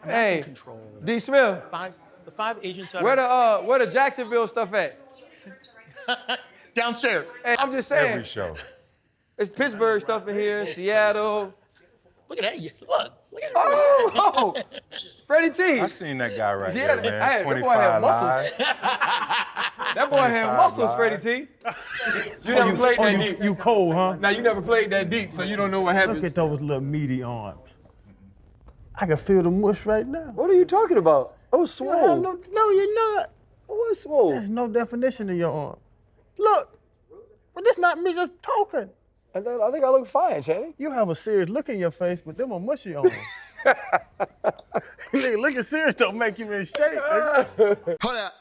Hey, control. D. Smith. The five agents are Where the Jacksonville stuff at? downstairs. Hey, I'm just saying. Every show. It's Pittsburgh stuff in here, Seattle. Look at that. Look at Oh, Freddie T. I seen that guy right Yeah, there, man. hey, that boy 25 had muscles. live. That boy had 25 muscles, live. Freddie T. You never played that deep. You cold, huh? Now, you never played that deep, so you don't know what happens. Look at those little meaty arms. I can feel the mush right now. What are you talking about? Oh, swole. No, you're not. What's swole? There's no definition of your arm. Look, but this not me just talking. I think I look fine, Channing. You have a serious look in your face, but them are mushy arms. Looking serious don't make you in shape. Hold up,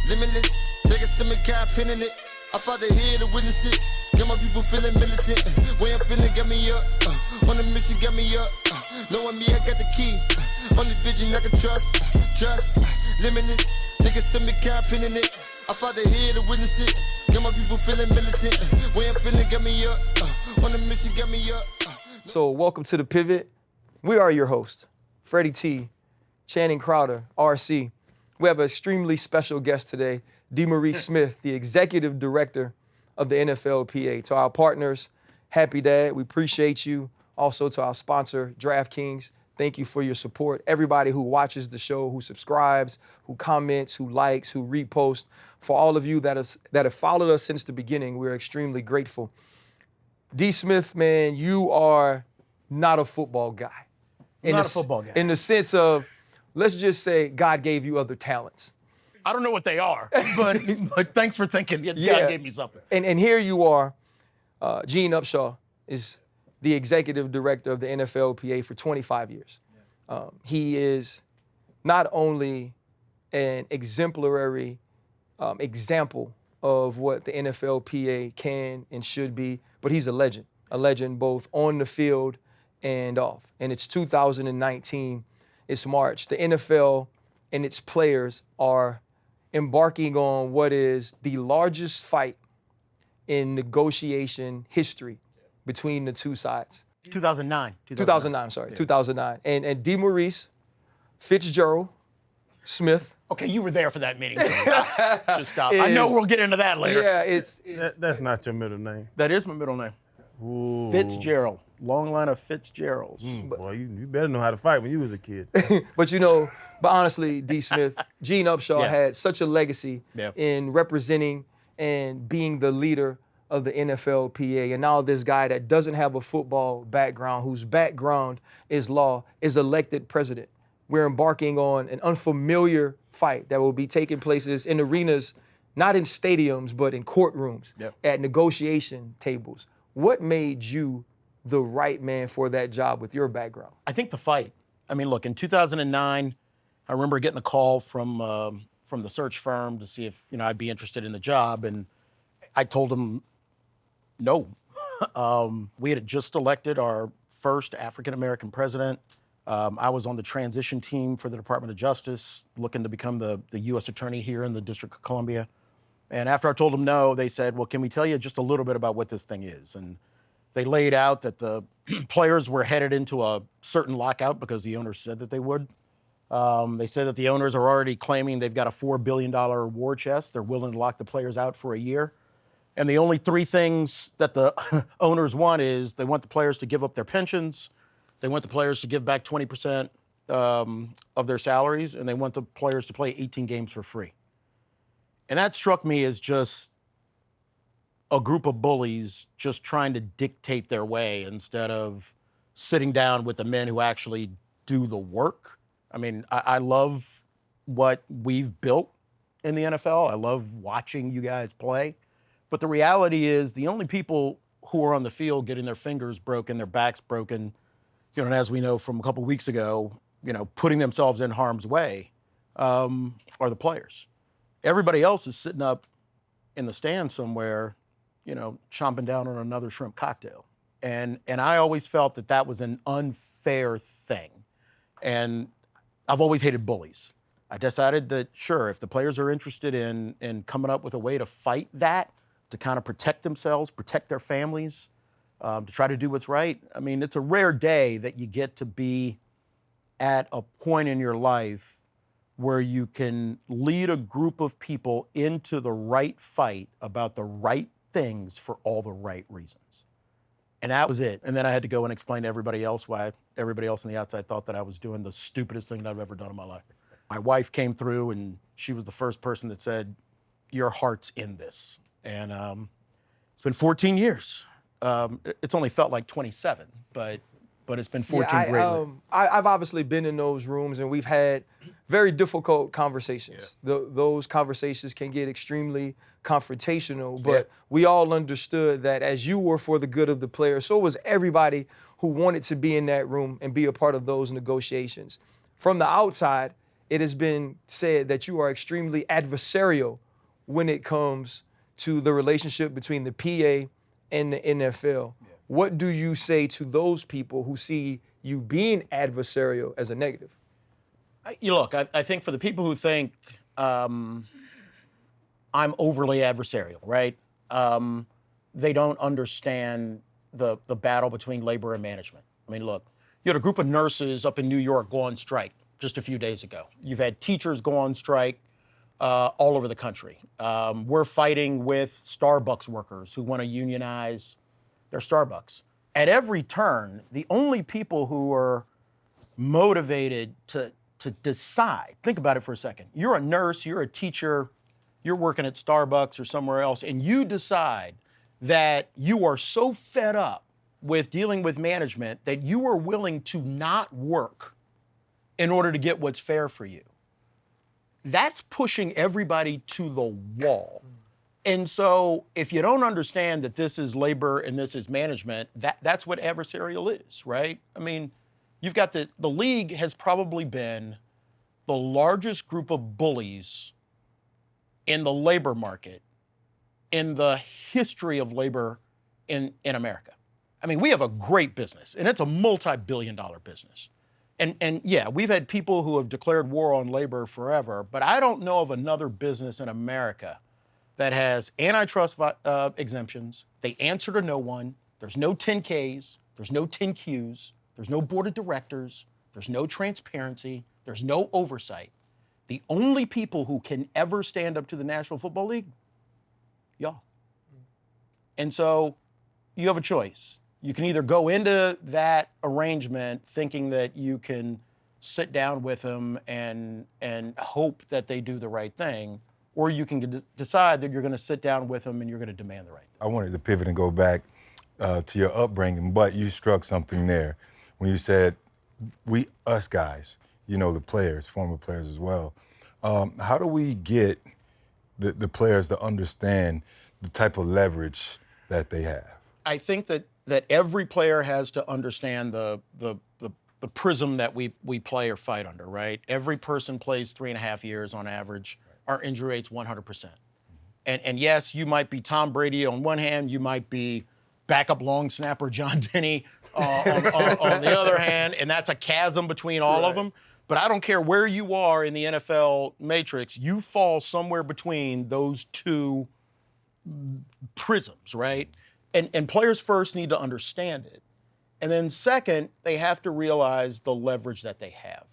limitless. Take a stomach, got pin in it. I fought the head to witness it. Got my people feeling militant. Way I'm feeling, got me up. On the mission, got me up. Knowing me, I got the key. Only vision I can trust. Trust, limitless. Take a stomach, got pin in it. I fought the head to witness it. Got my people feeling militant. Way I'm feeling, got me up. On the mission, got me up. So, welcome to The Pivot. We are your hosts, Freddie T, Channing Crowder, RC. We have an extremely special guest today, DeMaurice Smith, the Executive Director of the NFLPA. To our partners, Happy Dad, we appreciate you. Also to our sponsor, DraftKings, thank you for your support. Everybody who watches the show, who subscribes, who comments, who likes, who reposts. For all of you that have followed us since the beginning, we're extremely grateful. D. Smith, man, you are not a football guy. Not a football guy. In the sense of, let's just say God gave you other talents. I don't know what they are, but thanks for thinking. God gave me something. And here you are, Gene Upshaw is the executive director of the NFLPA for 25 years. He is not only an exemplary example of what the NFLPA can and should be, but he's a legend both on the field and off. And it's 2019, it's March. The NFL and its players are embarking on what is the largest fight in negotiation history between the two sides. 2009. 2009. And DeMaurice Fitzgerald Smith. Okay, you were there for that meeting. Just stop. I know we'll get into that later. Yeah, That's not your middle name. That is my middle name. Ooh. Fitzgerald. Long line of Fitzgeralds. Boy, you better know how to fight when you was a kid. But honestly, D. Smith, Gene Upshaw had such a legacy in representing and being the leader of the NFLPA. And now this guy that doesn't have a football background, whose background is law, is elected president. We're embarking on an unfamiliar fight that will be taking places in arenas, not in stadiums, but in courtrooms, at negotiation tables. What made you the right man for that job with your background? I think the fight. I mean, look, in 2009, I remember getting a call from the search firm to see if I'd be interested in the job, and I told them no. We had just elected our first African-American president. I was on the transition team for the Department of Justice, looking to become the U.S. attorney here in the District of Columbia. And after I told them no, they said, well, can we tell you just a little bit about what this thing is? And they laid out that the players were headed into a certain lockout because the owners said that they would. They said that the owners are already claiming they've got a $4 billion war chest. They're willing to lock the players out for a year. And the only three things that the owners want is they want the players to give up their pensions, they want the players to give back 20% of their salaries, and they want the players to play 18 games for free. And that struck me as just a group of bullies just trying to dictate their way instead of sitting down with the men who actually do the work. I mean, I love what we've built in the NFL. I love watching you guys play. But the reality is the only people who are on the field getting their fingers broken, their backs broken, and as we know from a couple weeks ago, putting themselves in harm's way, are the players. Everybody else is sitting up in the stand somewhere, chomping down on another shrimp cocktail. And I always felt that was an unfair thing. And I've always hated bullies. I decided that, sure, if the players are interested in coming up with a way to fight that, to kind of protect themselves, protect their families, to try to do what's right. I mean, it's a rare day that you get to be at a point in your life where you can lead a group of people into the right fight about the right things for all the right reasons. And that was it. And then I had to go and explain to everybody else why everybody else on the outside thought that I was doing the stupidest thing that I've ever done in my life. My wife came through and she was the first person that said, your heart's in this. And it's been 14 years. It's only felt like 27, but it's been 14 great. I've obviously been in those rooms and we've had very difficult conversations. Those conversations can get extremely confrontational, but we all understood that as you were for the good of the player, so was everybody who wanted to be in that room and be a part of those negotiations. From the outside, it has been said that you are extremely adversarial when it comes to the relationship between the PA and the NFL. Yeah. What do you say to those people who see you being adversarial as a negative? I think for the people who think I'm overly adversarial, right? They don't understand the battle between labor and management. I mean, look, you had a group of nurses up in New York go on strike just a few days ago. You've had teachers go on strike all over the country. We're fighting with Starbucks workers who want to unionize their Starbucks. At every turn, the only people who are motivated to decide, think about it for a second. You're a nurse, you're a teacher, you're working at Starbucks or somewhere else, and you decide that you are so fed up with dealing with management that you are willing to not work in order to get what's fair for you. That's pushing everybody to the wall. And so if you don't understand that this is labor and this is management, that's what adversarial is, right? I mean, you've got the league has probably been the largest group of bullies in the labor market in the history of labor in America. I mean, we have a great business, and it's a multi-billion-dollar business. And yeah, we've had people who have declared war on labor forever, but I don't know of another business in America that has antitrust exemptions. They answer to no one. There's no 10Ks. There's no 10Qs. There's no board of directors. There's no transparency. There's no oversight. The only people who can ever stand up to the National Football League, y'all. And so you have a choice. You can either go into that arrangement thinking that you can sit down with them and hope that they do the right thing, or you can decide that you're going to sit down with them and you're going to demand the right thing. I wanted to pivot and go back to your upbringing, but you struck something there when you said, us guys, the players, former players as well. How do we get the players to understand the type of leverage that they have? I think that every player has to understand the prism that we play or fight under, right? Every person plays 3.5 years on average. Our injury rate's 100%. And yes, you might be Tom Brady on one hand, you might be backup long snapper John Denny on the other hand, and that's a chasm between all of them. But I don't care where you are in the NFL matrix, you fall somewhere between those two prisms, right? And players first need to understand it. And then second, they have to realize the leverage that they have.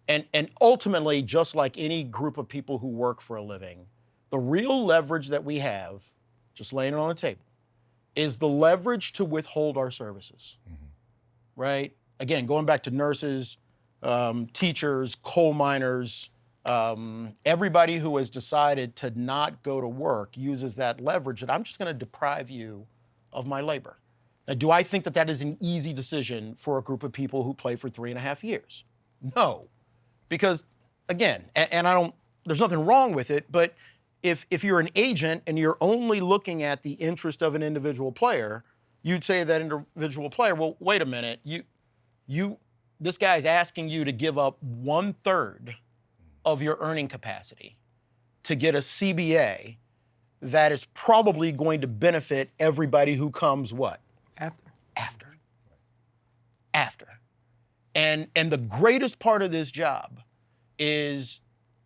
And ultimately, just like any group of people who work for a living, the real leverage that we have, just laying it on the table, is the leverage to withhold our services, right? Again, going back to nurses, teachers, coal miners, everybody who has decided to not go to work uses that leverage that I'm just going to deprive you of my labor. Now, do I think that is an easy decision for a group of people who play for 3.5 years? No, because again, and there's nothing wrong with it, but if you're an agent and you're only looking at the interest of an individual player, you'd say to that individual player, well, wait a minute, this guy's asking you to give up 1/3 of your earning capacity to get a CBA that is probably going to benefit everybody who comes what? After. And the greatest part of this job is,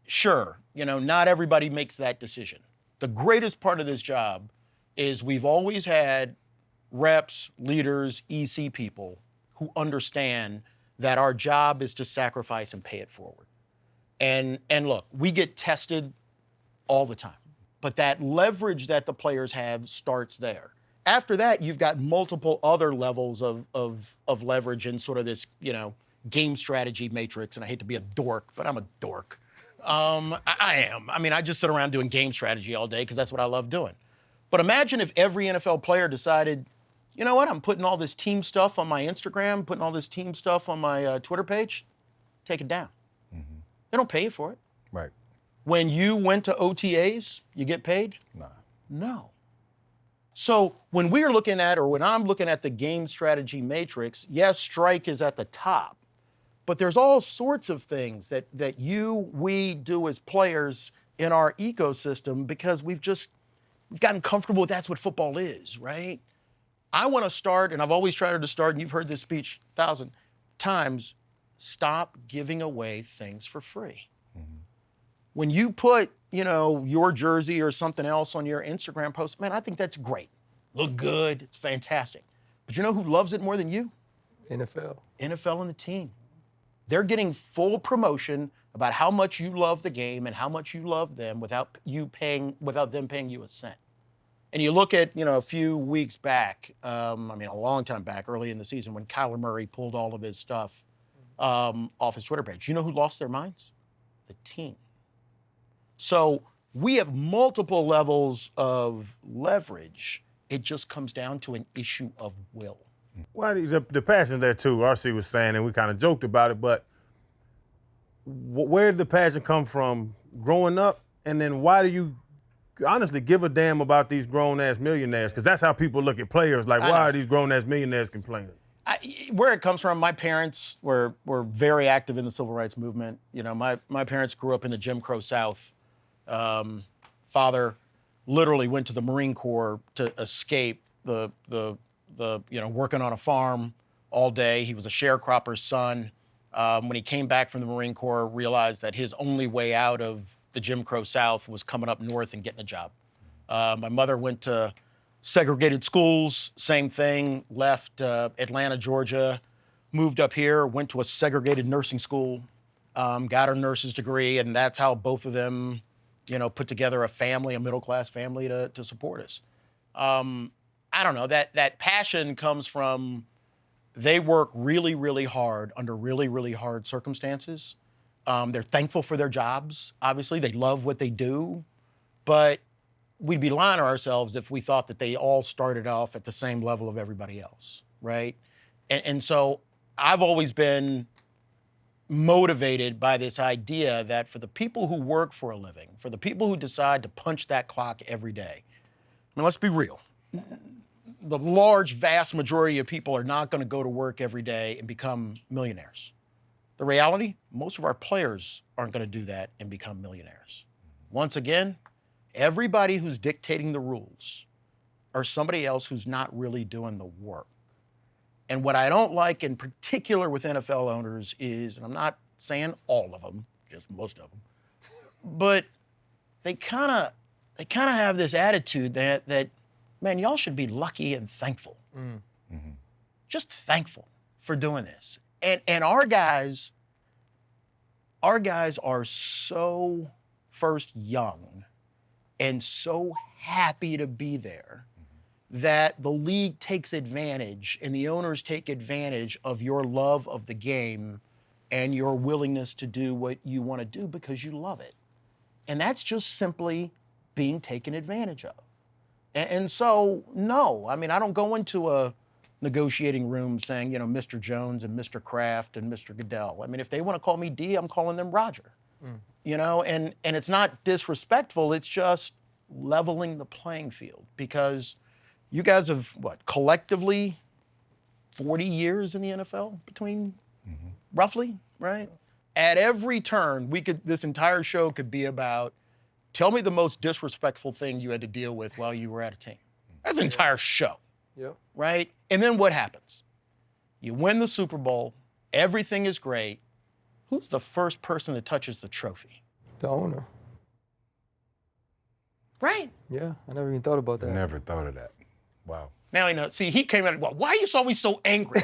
sure, not everybody makes that decision. The greatest part of this job is we've always had reps, leaders, EC people who understand that our job is to sacrifice and pay it forward. And look, we get tested all the time, but that leverage that the players have starts there. After that, you've got multiple other levels of leverage in sort of this, game strategy matrix. And I hate to be a dork, but I'm a dork. I am. I mean, I just sit around doing game strategy all day because that's what I love doing. But imagine if every NFL player decided, you know what, I'm putting all this team stuff on my Instagram, putting all this team stuff on my Twitter page, take it down. Mm-hmm. They don't pay you for it. Right. When you went to OTAs, you get paid? Nah. No. So when we're looking at, or when I'm looking at the game strategy matrix, yes, strike is at the top, but there's all sorts of things that we do as players in our ecosystem because we've gotten comfortable with that's what football is, right? I want to start, and I've always tried to start, and you've heard this speech 1,000 times, stop giving away things for free. Mm-hmm. When you put, your jersey or something else on your Instagram post, man, I think that's great. Look good, it's fantastic. But you know who loves it more than you? NFL. NFL and the team. They're getting full promotion about how much you love the game and how much you love them without them paying you a cent. And you look at, a few weeks back, a long time back, early in the season, when Kyler Murray pulled all of his stuff off his Twitter page. You know who lost their minds? The team. So we have multiple levels of leverage. It just comes down to an issue of will. Well, the passion there too. RC was saying, and we kind of joked about it, but where did the passion come from growing up? And then why do you honestly give a damn about these grown-ass millionaires? Because that's how people look at players. Like, why are these grown-ass millionaires complaining? Where it comes from, my parents were very active in the civil rights movement. My parents grew up in the Jim Crow South. Father literally went to the Marine Corps to escape the working on a farm all day. He was a sharecropper's son. When he came back from the Marine Corps, realized that his only way out of the Jim Crow South was coming up north and getting a job. My mother went to segregated schools, same thing, left Atlanta, Georgia, moved up here, went to a segregated nursing school, got her nurse's degree, and that's how both of them, put together a middle-class family to support us. I don't know, that passion comes from they work really, really hard under really, really hard circumstances. They're thankful for their jobs. Obviously, they love what they do, but we'd be lying to ourselves if we thought that they all started off at the same level of everybody else, right? And so I've always been motivated by this idea that for the people who work for a living, for the people who decide to punch that clock every day, let's be real. The large, vast majority of people are not going to go to work every day and become millionaires. The reality, most of our players aren't going to do that and become millionaires. Once again, everybody who's dictating the rules are somebody else who's not really doing the work. And what I don't like in particular with NFL owners is, and I'm not saying all of them, just most of them, but they kind of have this attitude that man, y'all should be lucky and thankful. Mm-hmm. Just thankful for doing this. And our guys are so first young and so happy to be there that the league takes advantage and the owners take advantage of your love of the game and your willingness to do what you want to do because you love it. And that's just simply being taken advantage of. And so, no, I don't go into a negotiating room saying, Mr. Jones and Mr. Kraft and Mr. Goodell. If they want to call me D, I'm calling them Roger. And it's not disrespectful, it's just leveling the playing field because you guys have, collectively 40 years in the NFL between, roughly, right? At every turn, this entire show could be about, tell me the most disrespectful thing you had to deal with while you were at a team. That's an entire show, right? And then what happens? You win the Super Bowl, everything is great. Who's the first person that touches the trophy? The owner. Right? Yeah, I never even thought about that. Never thought of that. Wow. Now, see, he came out, why are you always so angry?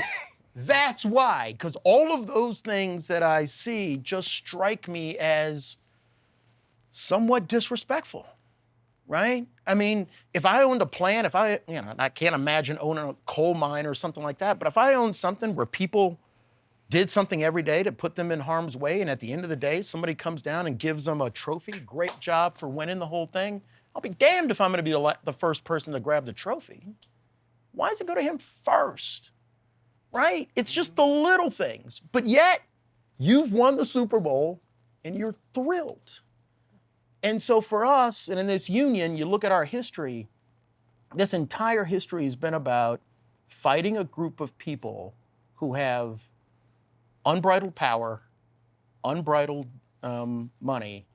That's why, because all of those things that I see just strike me as somewhat disrespectful, right? I mean, if I owned a plant, I can't imagine owning a coal mine or something like that, but if I owned something where people did something every day to put them in harm's way, and at the end of the day, somebody comes down and gives them a trophy, great job for winning the whole thing, I'll be damned if I'm gonna be the first person to grab the trophy. Why does it go to him first? Right? It's just the little things. But yet, you've won the Super Bowl and you're thrilled. And so for us, and in this union, you look at our history, this entire history has been about fighting a group of people who have unbridled power, unbridled money,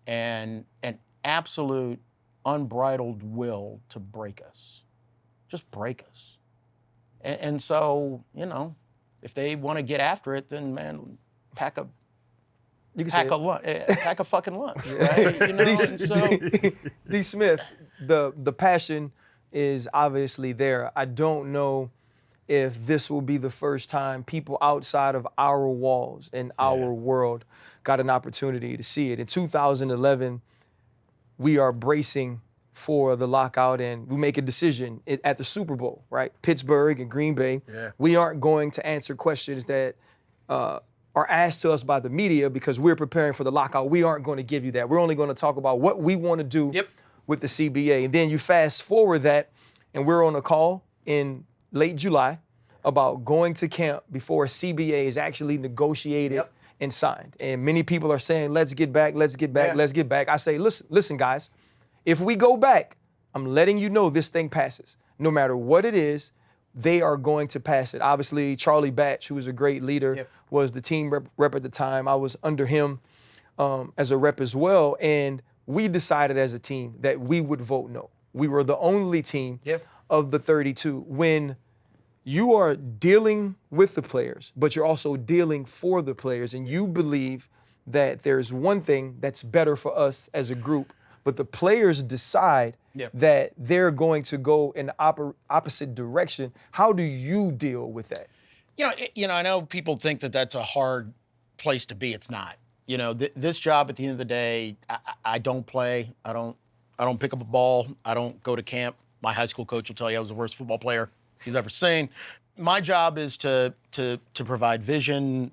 and an absolute unbridled will to break us. Just break us. And so, if they want to get after it, then man, pack a fucking lunch, right? D. Smith, the passion is obviously there. I don't know if this will be the first time people outside of our walls and our world got an opportunity to see it. In 2011, we are bracing for the lockout, and we make a decision at the Super Bowl, right? Pittsburgh and Green Bay. Yeah. We aren't going to answer questions that are asked to us by the media because we're preparing for the lockout. We aren't going to give you that. We're only going to talk about what we want to do with the CBA. And then you fast forward that, and we're on a call in late July about going to camp before a CBA is actually negotiated and signed. And many people are saying, let's get back. I say, listen, guys. If we go back, I'm letting you know this thing passes. No matter what it is, they are going to pass it. Obviously, Charlie Batch, who was a great leader, was the team rep at the time. I was under him as a rep as well. And we decided as a team that we would vote no. We were the only team of the 32. When you are dealing with the players, but you're also dealing for the players, and you believe that there's one thing that's better for us as a group, but the players decide that they're going to go in the opposite direction. How do you deal with that? I know people think that that's a hard place to be. It's not. This job at the end of the day, I don't play. I don't pick up a ball. I don't go to camp. My high school coach will tell you I was the worst football player he's ever seen. My job is to provide vision,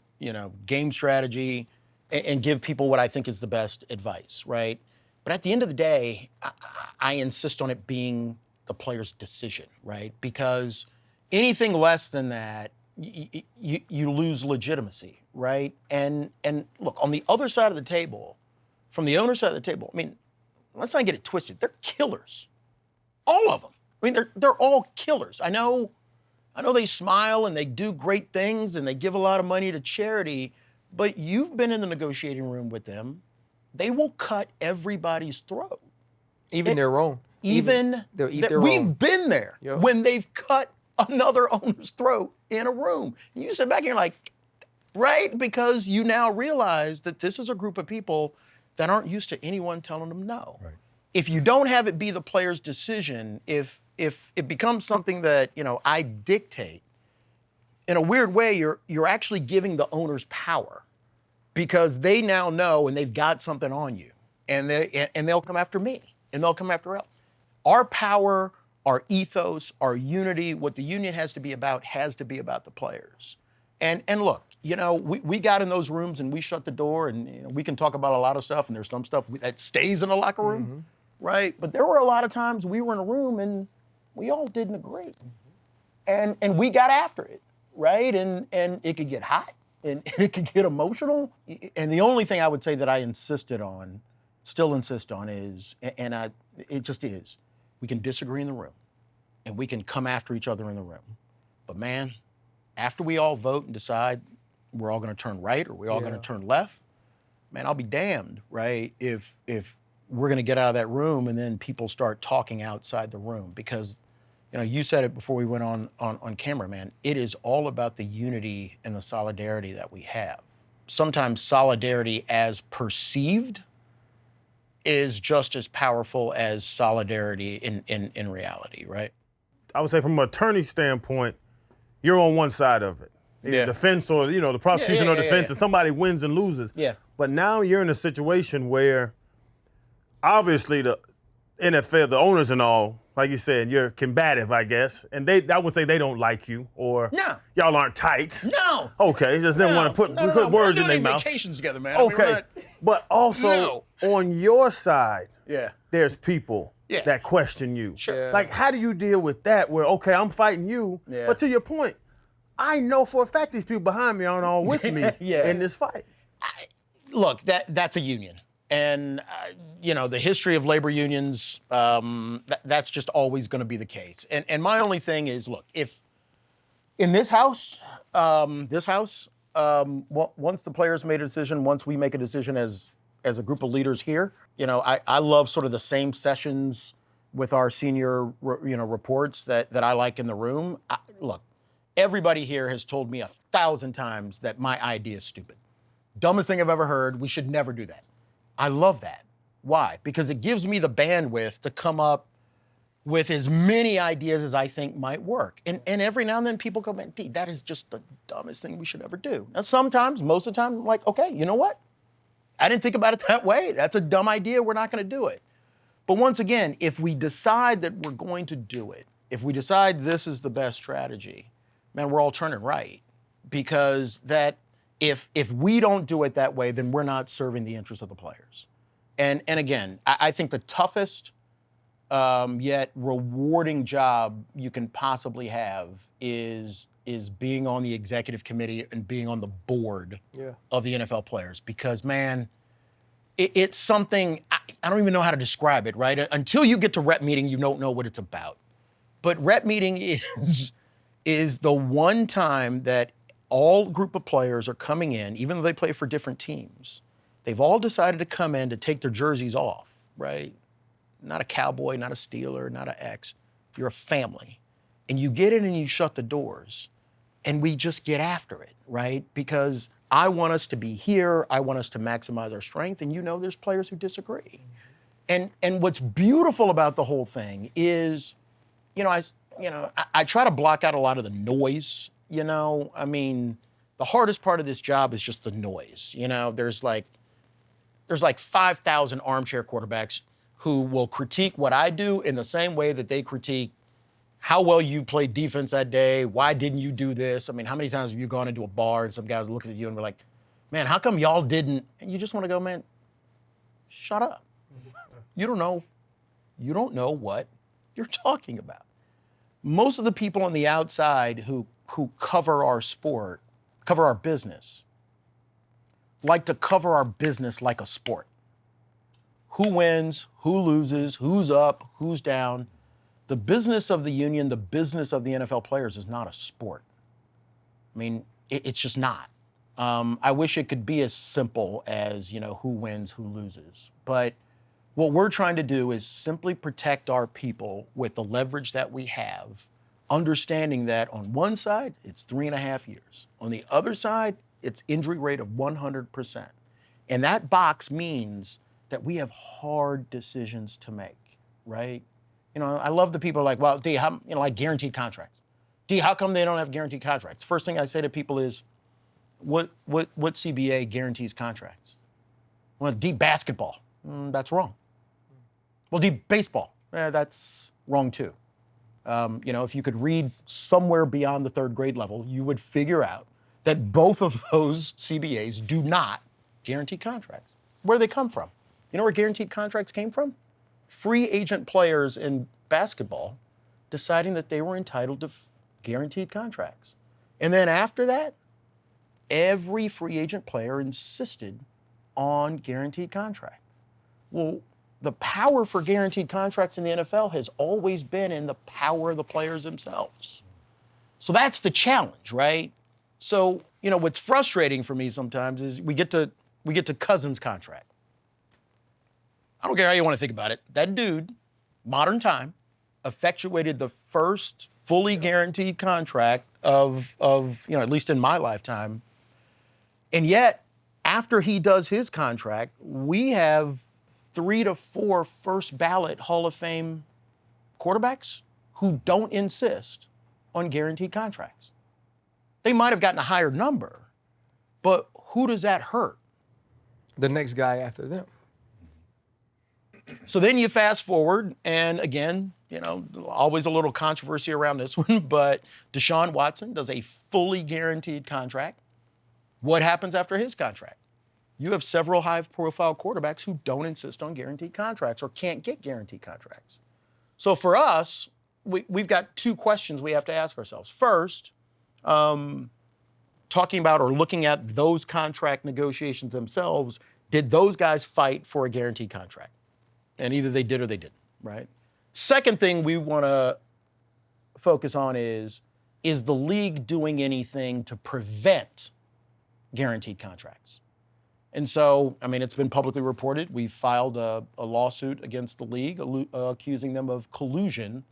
game strategy, and give people what I think is the best advice, right? But at the end of the day, I insist on it being the player's decision, right? Because anything less than that, you lose legitimacy, right? And look, on the other side of the table, from the owner side of the table, I mean, let's not get it twisted. They're killers, all of them. I mean, they're all killers. I know they smile and they do great things and they give a lot of money to charity, but you've been in the negotiating room with them. They will cut everybody's throat. Even their own. They'll eat their own. We've been there when they've cut another owner's throat in a room. And you sit back and you're like, right? Because you now realize that this is a group of people that aren't used to anyone telling them no. Right. If you don't have it be the player's decision, if it becomes something that, I dictate, in a weird way, you're actually giving the owners power. Because they now know and they've got something on you, and they'll come after me, and they'll come after us. Our power, our ethos, our unity, what the union has to be about the players. And look, we got in those rooms and we shut the door, and we can talk about a lot of stuff, and there's some stuff that stays in the locker room, right? But there were a lot of times we were in a room and we all didn't agree, and we got after it, right? And it could get hot. And it could get emotional. And the only thing I would say that I still insist on is, it just is, we can disagree in the room and we can come after each other in the room. But man, after we all vote and decide we're all gonna turn right or we're all gonna turn left, man, I'll be damned, right, if we're gonna get out of that room and then people start talking outside the room. Because you said it before we went on camera, man. It is all about the unity and the solidarity that we have. Sometimes solidarity as perceived is just as powerful as solidarity in reality, right? I would say from an attorney standpoint, you're on one side of it. either defense or, the prosecution or defense, and somebody wins and loses. Yeah. But now you're in a situation where obviously the NFL, the owners and all, like you said, you're combative, I guess. And I would say they don't like you, or No. y'all aren't tight. No. Okay, just didn't want to put We're words not in their doing mouth. vacations together, man. Okay, but also on your side, Yeah. there's people Yeah. that question you. Sure. Yeah. Like, how do you deal with that? Where, okay, I'm fighting you, Yeah. but to your point, I know for a fact these people behind me aren't all with me Yeah. in this fight. Look, that's a union. And, the history of labor unions, that's just always going to be the case. And my only thing is, look, if in this house, once the players made a decision, once we make a decision as a group of leaders here, I love sort of the same sessions with our senior, reports that I like in the room. Look, everybody here has told me 1,000 times that my idea is stupid. Dumbest thing I've ever heard. We should never do that. I love that. Why? Because it gives me the bandwidth to come up with as many ideas as I think might work. And every now and then people go, man, D, that is just the dumbest thing we should ever do. Now sometimes, most of the time, I'm like, okay, you know what? I didn't think about it that way. That's a dumb idea. We're not going to do it. But once again, if we decide that we're going to do it, if we decide this is the best strategy, man, we're all turning right. Because that if we don't do it that way, then we're not serving the interests of the players. And again, I think the toughest yet rewarding job you can possibly have is being on the executive committee and being on the board of the NFL players. Because, man, it's something, I don't even know how to describe it, right? Until you get to rep meeting, you don't know what it's about. But rep meeting is the one time that all group of players are coming in, even though they play for different teams. They've all decided to come in to take their jerseys off, right? Not a Cowboy, not a Steeler, not an X. You're a family. And you get in and you shut the doors. And we just get after it, right? Because I want us to be here. I want us to maximize our strength. And there's players who disagree. And what's beautiful about the whole thing is, I try to block out a lot of the noise. The hardest part of this job is just the noise. There's like 5,000 armchair quarterbacks who will critique what I do in the same way that they critique how well you played defense that day. Why didn't you do this? How many times have you gone into a bar and some guys are looking at you and we're like, man, how come y'all didn't? And you just want to go, man, shut up. You don't know what you're talking about. Most of the people on the outside who cover our sport, cover our business, like to cover our business like a sport. Who wins, who loses, who's up, who's down. The business of the union, the business of the NFL players is not a sport. It's just not. I wish it could be as simple as, who wins, who loses. But what we're trying to do is simply protect our people with the leverage that we have, understanding that on one side, it's 3.5 years. On the other side, it's injury rate of 100%. And that box means that we have hard decisions to make, right? I love the people like, well, D, how, like guaranteed contracts. D, how come they don't have guaranteed contracts? First thing I say to people is, what CBA guarantees contracts? Well, D, basketball. That's wrong. Well, D, baseball. That's wrong too. If you could read somewhere beyond the 3rd grade level, you would figure out that both of those CBAs do not guarantee contracts. Where do they come from? You know where guaranteed contracts came from? Free agent players in basketball deciding that they were entitled to guaranteed contracts. And then after that, every free agent player insisted on guaranteed contracts. Well, the power for guaranteed contracts in the NFL has always been in the power of the players themselves. So that's the challenge, right? So, what's frustrating for me sometimes is we get to Cousins' contract. I don't care how you want to think about it. That dude, modern time, effectuated the first fully guaranteed contract of at least in my lifetime. And yet, after he does his contract, we have 3 to 4 first ballot Hall of Fame quarterbacks who don't insist on guaranteed contracts. They might have gotten a higher number, but who does that hurt? The next guy after them. So then you fast forward, and again, always a little controversy around this one, but Deshaun Watson does a fully guaranteed contract. What happens after his contract? You have several high-profile quarterbacks who don't insist on guaranteed contracts or can't get guaranteed contracts. So for us, we've got two questions we have to ask ourselves. First, talking about or looking at those contract negotiations themselves, did those guys fight for a guaranteed contract? And either they did or they didn't, right? Second thing we want to focus on is the league doing anything to prevent guaranteed contracts? And so, it's been publicly reported. We filed a lawsuit against the league accusing them of collusion,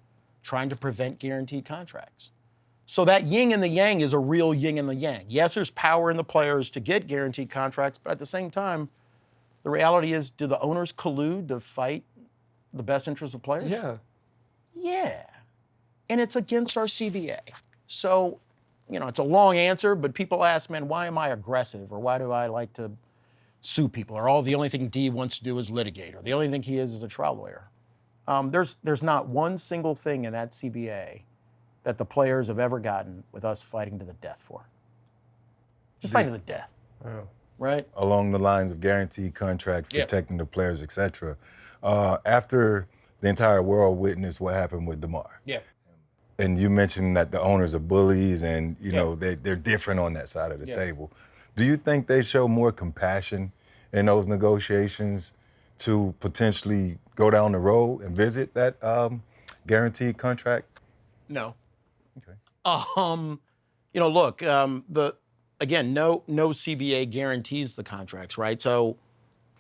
trying to prevent guaranteed contracts. So that yin and the yang is a real yin and the yang. Yes, there's power in the players to get guaranteed contracts, but at the same time, the reality is, do the owners collude to fight the best interests of players? Yeah. Yeah. And it's against our CBA. So, it's a long answer, but people ask, man, why am I aggressive? Or why do I like to sue people? Or the only thing D wants to do is litigate. Or the only thing he is a trial lawyer. There's not one single thing in that CBA that the players have ever gotten with us fighting to the death for. Just fighting to the death. Oh. Right? Along the lines of guaranteed contracts, protecting the players, etc. After the entire world witnessed what happened with DeMaurice. Yeah. And you mentioned that the owners are bullies and, they're different on that side of the table. Do you think they show more compassion in those negotiations to potentially go down the road and visit that guaranteed contract? No. Okay. Look, again, no CBA guarantees the contracts, right? So,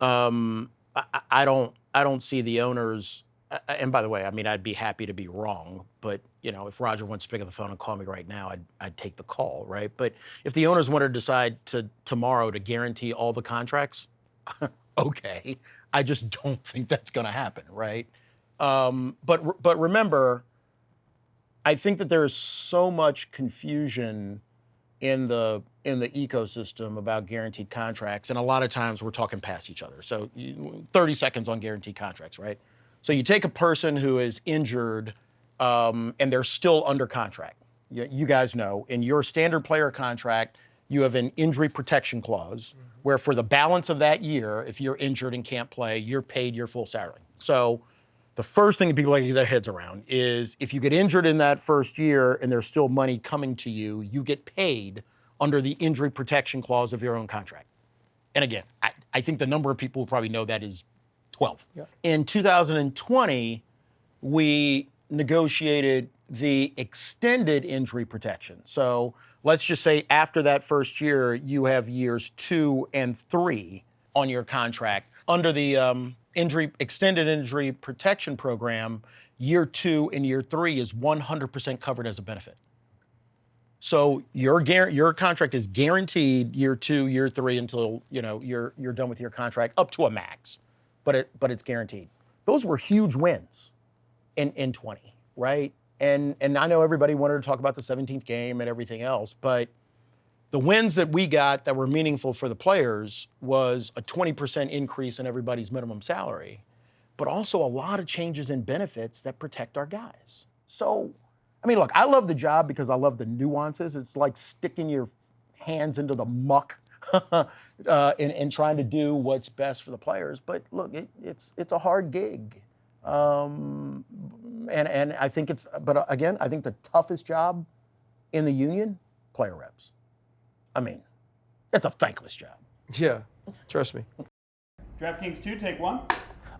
I don't see the owners. And by the way, I'd be happy to be wrong, but if Roger wants to pick up the phone and call me right now, I'd take the call, right? But if the owners wanted to decide tomorrow to guarantee all the contracts, okay. I just don't think that's going to happen, right? But remember, I think that there is so much confusion in the ecosystem about guaranteed contracts, and a lot of times we're talking past each other. So 30 seconds on guaranteed contracts, right? So you take a person who is injured and they're still under contract. You guys know, in your standard player contract, you have an injury protection clause where for the balance of that year, if you're injured and can't play, you're paid your full salary. So the first thing that people like to get their heads around is if you get injured in that first year and there's still money coming to you, you get paid under the injury protection clause of your own contract. And again, I think the number of people who probably know that is 12. Yeah. In 2020, we negotiated the extended injury protection. So let's just say after that first year, you have years 2 and 3 on your contract. Under the extended injury protection program, year 2 and year 3 is 100% covered as a benefit. So your contract is guaranteed year 2, year 3 until you're done with your contract up to a max, but it's guaranteed. Those were huge wins in 20, right? And I know everybody wanted to talk about the 17th game and everything else, but the wins that we got that were meaningful for the players was a 20% increase in everybody's minimum salary, but also a lot of changes in benefits that protect our guys. So, look, I love the job because I love the nuances. It's like sticking your hands into the muck and trying to do what's best for the players. But look, it's a hard gig. And I think but again, I think the toughest job in the union, player reps. It's a thankless job. Yeah, trust me. DraftKings 2, take 1.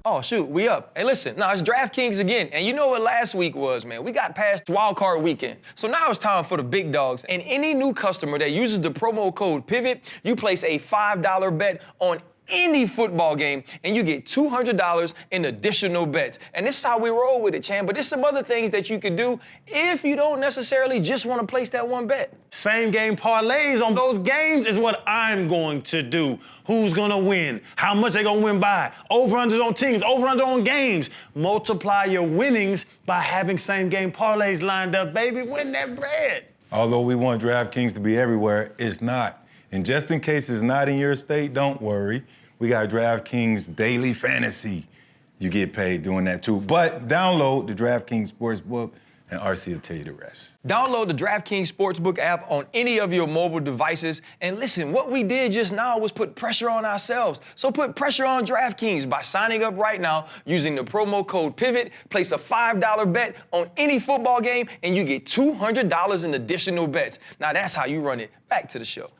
Oh, shoot, we up. Hey, listen, now it's DraftKings again. And you know what last week was, man? We got past wild card weekend. So now it's time for the big dogs. And any new customer that uses the promo code PIVOT, you place a $5 bet on any football game, and you get $200 in additional bets. And this is how we roll with it, Chan. But there's some other things that you could do if you don't necessarily just want to place that one bet. Same game parlays on those games is what I'm going to do. Who's going to win? How much they going to win by? Over-unders on teams, over-under on games. Multiply your winnings by having same game parlays lined up, baby. Win that bread. Although we want DraftKings to be everywhere, it's not. And just in case it's not in your state, don't worry. We got DraftKings Daily Fantasy. You get paid doing that too. But download the DraftKings Sportsbook, and RC will tell you the rest. Download the DraftKings Sportsbook app on any of your mobile devices. And listen, what we did just now was put pressure on ourselves. So put pressure on DraftKings by signing up right now using the promo code PIVOT. Place a $5 bet on any football game, and you get $200 in additional bets. Now that's how you run it. Back to the show.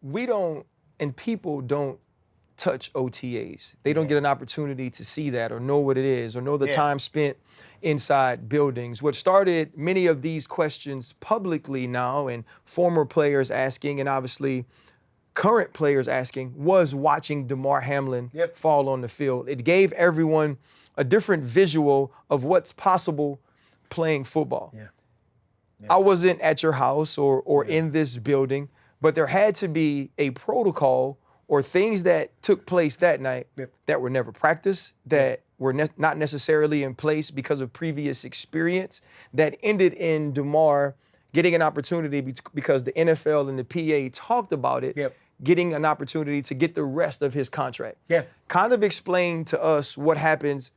We don't, and people don't touch OTAs. They don't get an opportunity to see that or know what it is or know the time spent inside buildings. What started many of these questions publicly now and former players asking and obviously current players asking was watching Damar Hamlin fall on the field. It gave everyone a different visual of what's possible playing football. I wasn't at your house or in this building, but there had to be a protocol or things that took place that night that were never practiced, that were not necessarily in place because of previous experience, that ended in Damar getting an opportunity because the NFL and the PA talked about it, getting an opportunity to get the rest of his contract. Kind of explain to us what happens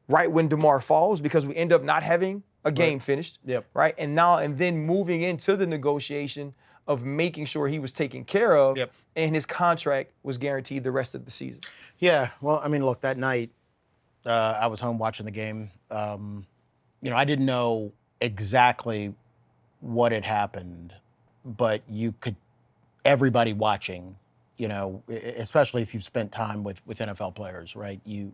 right when Damar falls, because we end up not having a game finished, right? And then moving into the negotiation of making sure he was taken care of and his contract was guaranteed the rest of the season. Yeah, well, I mean, look, that night I was home watching the game. I didn't know exactly what had happened, but everybody watching, especially if you've spent time with NFL players, right? You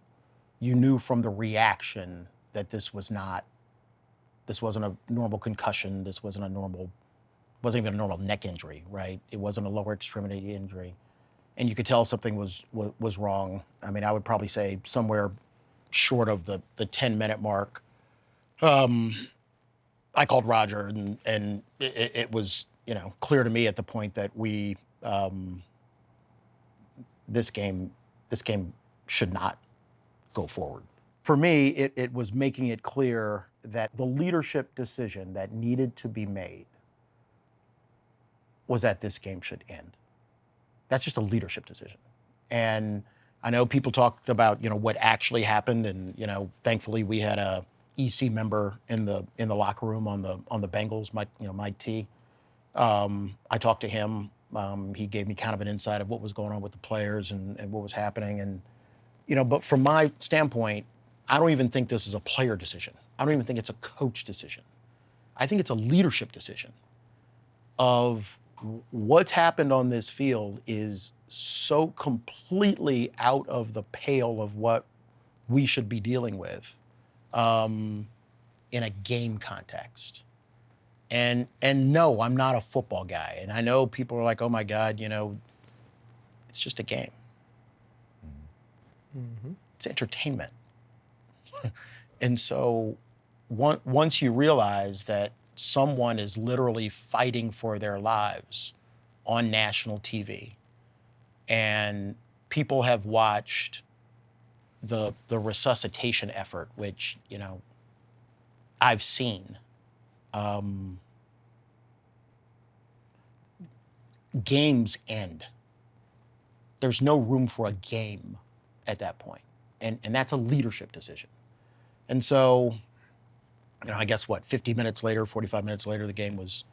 knew from the reaction that this wasn't a normal concussion. This wasn't even a normal neck injury, right? It wasn't a lower extremity injury. And you could tell something was wrong. I mean, I would probably say somewhere short of the 10-minute mark. I called Roger, and it was clear to me at the point that this game should not go forward. For me, it was making it clear that the leadership decision that needed to be made was that this game should end. That's just a leadership decision. And I know people talked about, what actually happened, and, thankfully we had a EC member in the locker room on the Bengals, Mike T. I talked to him. He gave me kind of an insight of what was going on with the players and what was happening. And, but from my standpoint, I don't even think this is a player decision. I don't even think it's a coach decision. I think it's a leadership decision of what's happened on this field is so completely out of the pale of what we should be dealing with in a game context. And no, I'm not a football guy. And I know people are like, oh my God, it's just a game. It's entertainment. And so once you realize that someone is literally fighting for their lives on national TV, and people have watched the resuscitation effort, which, I've seen. Games end. There's no room for a game at that point. And that's a leadership decision. And so, I guess 50 minutes later, 45 minutes later, the game was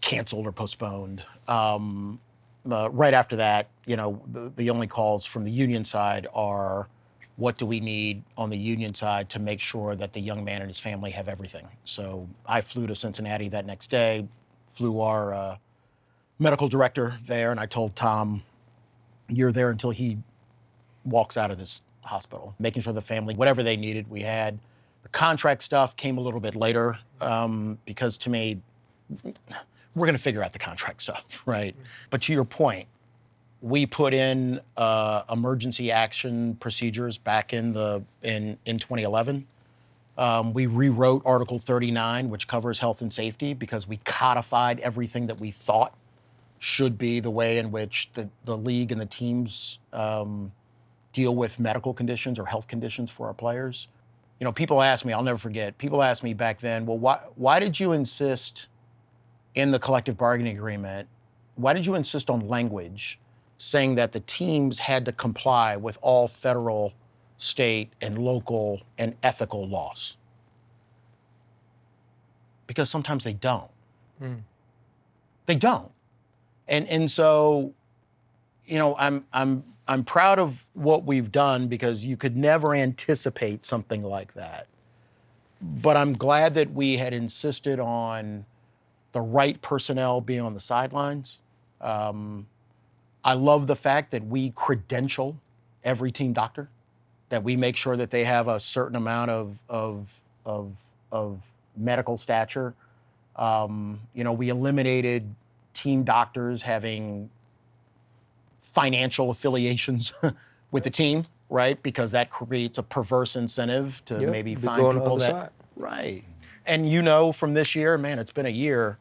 canceled or postponed. Right after that, the only calls from the union side are, what do we need on the union side to make sure that the young man and his family have everything? So I flew to Cincinnati that next day, flew our medical director there, and I told Tom, you're there until he walks out of this hospital, making sure the family, whatever they needed, we had. The contract stuff came a little bit later because to me, we're going to figure out the contract stuff, right? But to your point, we put in emergency action procedures back in 2011. We rewrote Article 39, which covers health and safety, because we codified everything that we thought should be the way in which the league and the teams deal with medical conditions or health conditions for our players. You know, people ask me, I'll never forget, people asked me back then, well, why did you insist in the collective bargaining agreement, why did you insist on language saying that the teams had to comply with all federal, state, and local and ethical laws? Because sometimes they don't. They don't. And so, you know, I'm proud of what we've done because you could never anticipate something like that. But I'm glad that we had insisted on the right personnel being on the sidelines. I love the fact that we credential every team doctor, that we make sure that they have a certain amount of medical stature. You know, we eliminated team doctors having financial affiliations with the team, right? Because that creates a perverse incentive to Yep, maybe to find go on the people other that, side. right. And you know, from this year, man, it's been a year.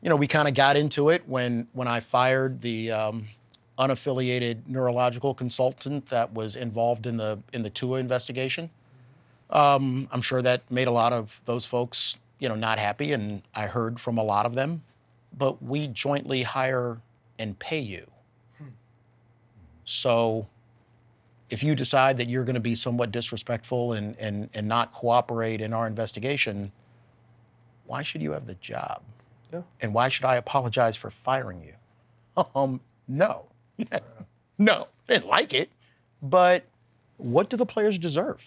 You know, we kind of got into it when I fired the unaffiliated neurological consultant that was involved in the Tua investigation. I'm sure that made a lot of those folks, you know, not happy, and I heard from a lot of them. But we jointly hire and pay you. So if you decide that you're going to be somewhat disrespectful and not cooperate in our investigation, why should you have the job? Yeah. And why should I apologize for firing you? No. No. I didn't like it. But what do the players deserve?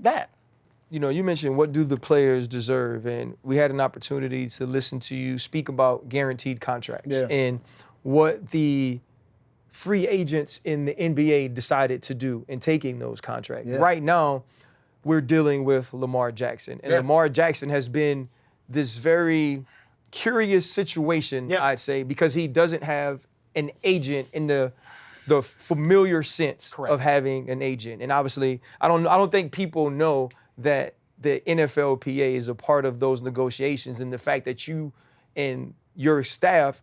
That. You know, you mentioned what do the players deserve, and we had an opportunity to listen to you speak about guaranteed contracts and what the free agents in the NBA decided to do in taking those contracts. Right now, we're dealing with Lamar Jackson, and Lamar Jackson has been this very curious situation, I'd say, because he doesn't have an agent in the familiar sense of having an agent. And obviously, I don't think people know that the NFLPA is a part of those negotiations, and the fact that you and your staff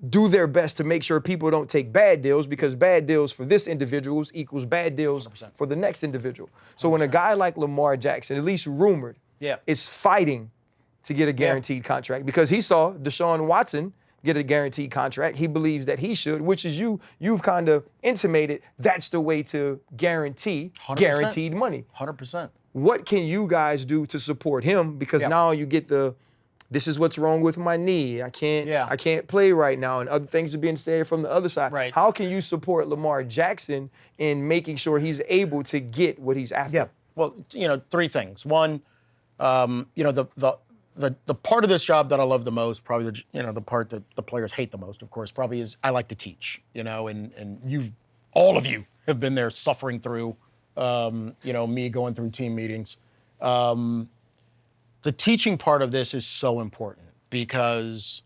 do their best to make sure people don't take bad deals, because bad deals for this individual equals bad deals 100%. for the next individual. So when a guy like Lamar Jackson, at least rumored, is fighting to get a guaranteed contract, because he saw Deshaun Watson get a guaranteed contract, he believes that he should, which is you've kind of intimated that's the way to guarantee 100%. guaranteed money. 100%. What can you guys do to support him? Because now you get this is what's wrong with my knee. I can't play right now, and other things are being said from the other side. Right. How can you support Lamar Jackson in making sure he's able to get what he's after? Yeah. Well, you know, three things. One, you know, the part of this job that I love the most, probably the part that the players hate the most, of course, probably is I like to teach. You know, and all of you have been there suffering through, you know, me going through team meetings. The teaching part of this is so important, because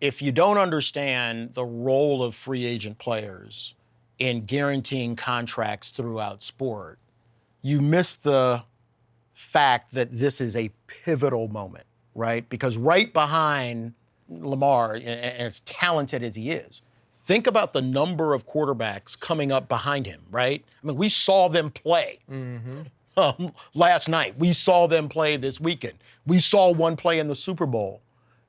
if you don't understand the role of free agent players in guaranteeing contracts throughout sport, you miss the fact that this is a pivotal moment, right? Because right behind Lamar, and as talented as he is, think about the number of quarterbacks coming up behind him, right? I mean, we saw them play. Last night. We saw them play this weekend. We saw one play in the Super Bowl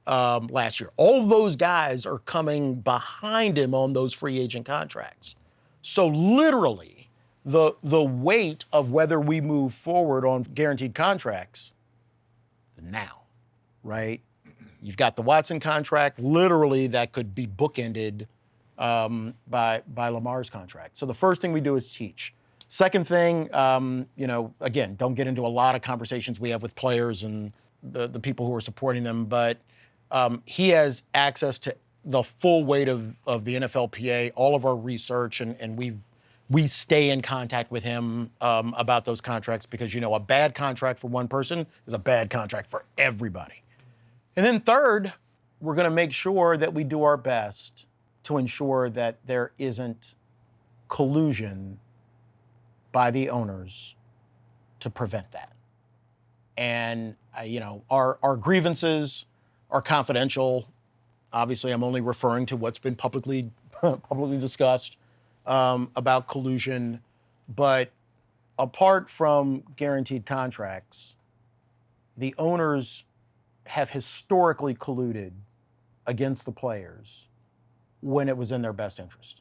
last year. All those guys are coming behind him on those free agent contracts. So literally, the weight of whether we move forward on guaranteed contracts now, right? You've got the Watson contract. Literally, that could be bookended by Lamar's contract. So the first thing we do is teach. Second thing, you know, again, don't get into a lot of conversations we have with players and the people who are supporting them, but he has access to the full weight of the NFLPA, all of our research, and we stay in contact with him about those contracts, because, you know, a bad contract for one person is a bad contract for everybody. And then third, we're going to make sure that we do our best to ensure that there isn't collusion by the owners to prevent that. And, you know, our grievances are confidential. Obviously, I'm only referring to what's been publicly discussed about collusion. But apart from guaranteed contracts, the owners have historically colluded against the players when it was in their best interest.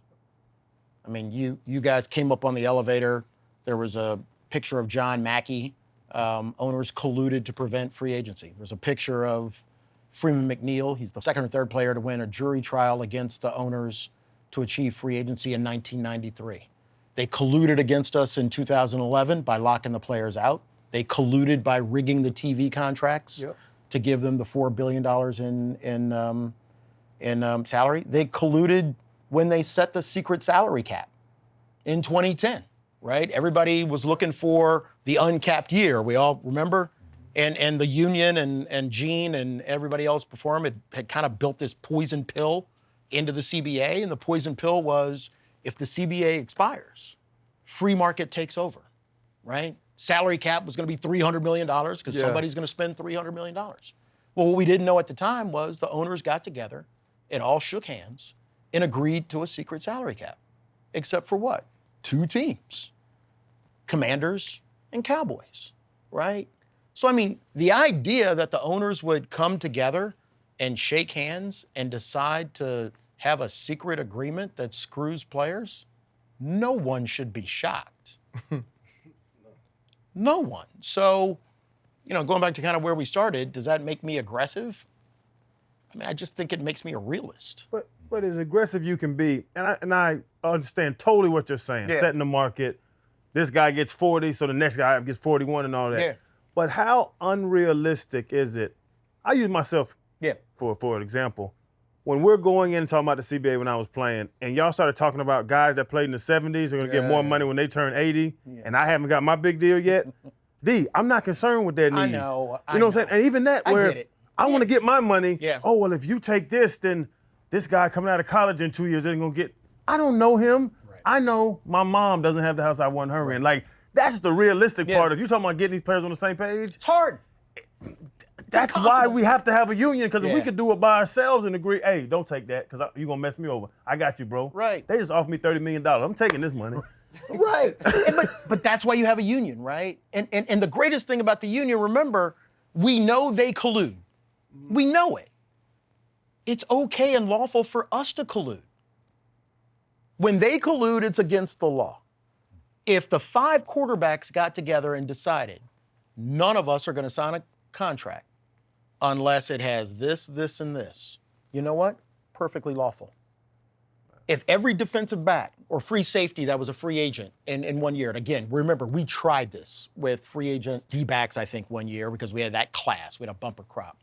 I mean, you guys came up on the elevator. There was a picture of John Mackey. Owners colluded to prevent free agency. There's a picture of Freeman McNeil. He's the second or third player to win a jury trial against the owners to achieve free agency in 1993. They colluded against us in 2011 by locking the players out. They colluded by rigging the TV contracts to give them the $4 billion in salary. They colluded when they set the secret salary cap in 2010, right? Everybody was looking for the uncapped year. We all remember? And the union and Gene and everybody else before him had kind of built this poison pill into the CBA. And the poison pill was, if the CBA expires, free market takes over, right? Salary cap was going to be $300 million because somebody's going to spend $300 million. Well, what we didn't know at the time was the owners got together and all shook hands and agreed to a secret salary cap, except for what? 2 teams, Commanders and Cowboys, right? So, I mean, the idea that the owners would come together and shake hands and decide to have a secret agreement that screws players, no one should be shocked. No one. So, going back to kind of where we started, does that make me aggressive? I mean, I just think it makes me a realist. But as aggressive you can be, and I understand totally what you're saying, setting the market. This guy gets 40, so the next guy gets 41 and all that. Yeah. But how unrealistic is it? I use myself for an example. When we're going in and talking about the CBA when I was playing, and y'all started talking about guys that played in the 70s are going to get more money when they turn 80, and I haven't got my big deal yet. I'm not concerned with their needs. I know. You know what I'm saying? And even that, where get it. I want to get my money. Yeah. Oh, well, if you take this, then this guy coming out of college in 2 years isn't going to get. I don't know him. Right. I know my mom doesn't have the house I want her in. Like, that's the realistic part. If you're talking about getting these players on the same page, it's hard. That's why we have to have a union, because if we could do it by ourselves and agree, hey, don't take that because you're going to mess me over. I got you, bro. Right. They just offered me $30 million. I'm taking this money. Right. But that's why you have a union, right? And the greatest thing about the union, remember, we know they collude. We know it. It's okay and lawful for us to collude. When they collude, it's against the law. If the 5 quarterbacks got together and decided none of us are going to sign a contract unless it has this, this, and this, you know what? Perfectly lawful. If every defensive back or free safety that was a free agent in 1 year, and again, remember, we tried this with free agent D-backs, I think, 1 year because we had that class. We had a bumper crop.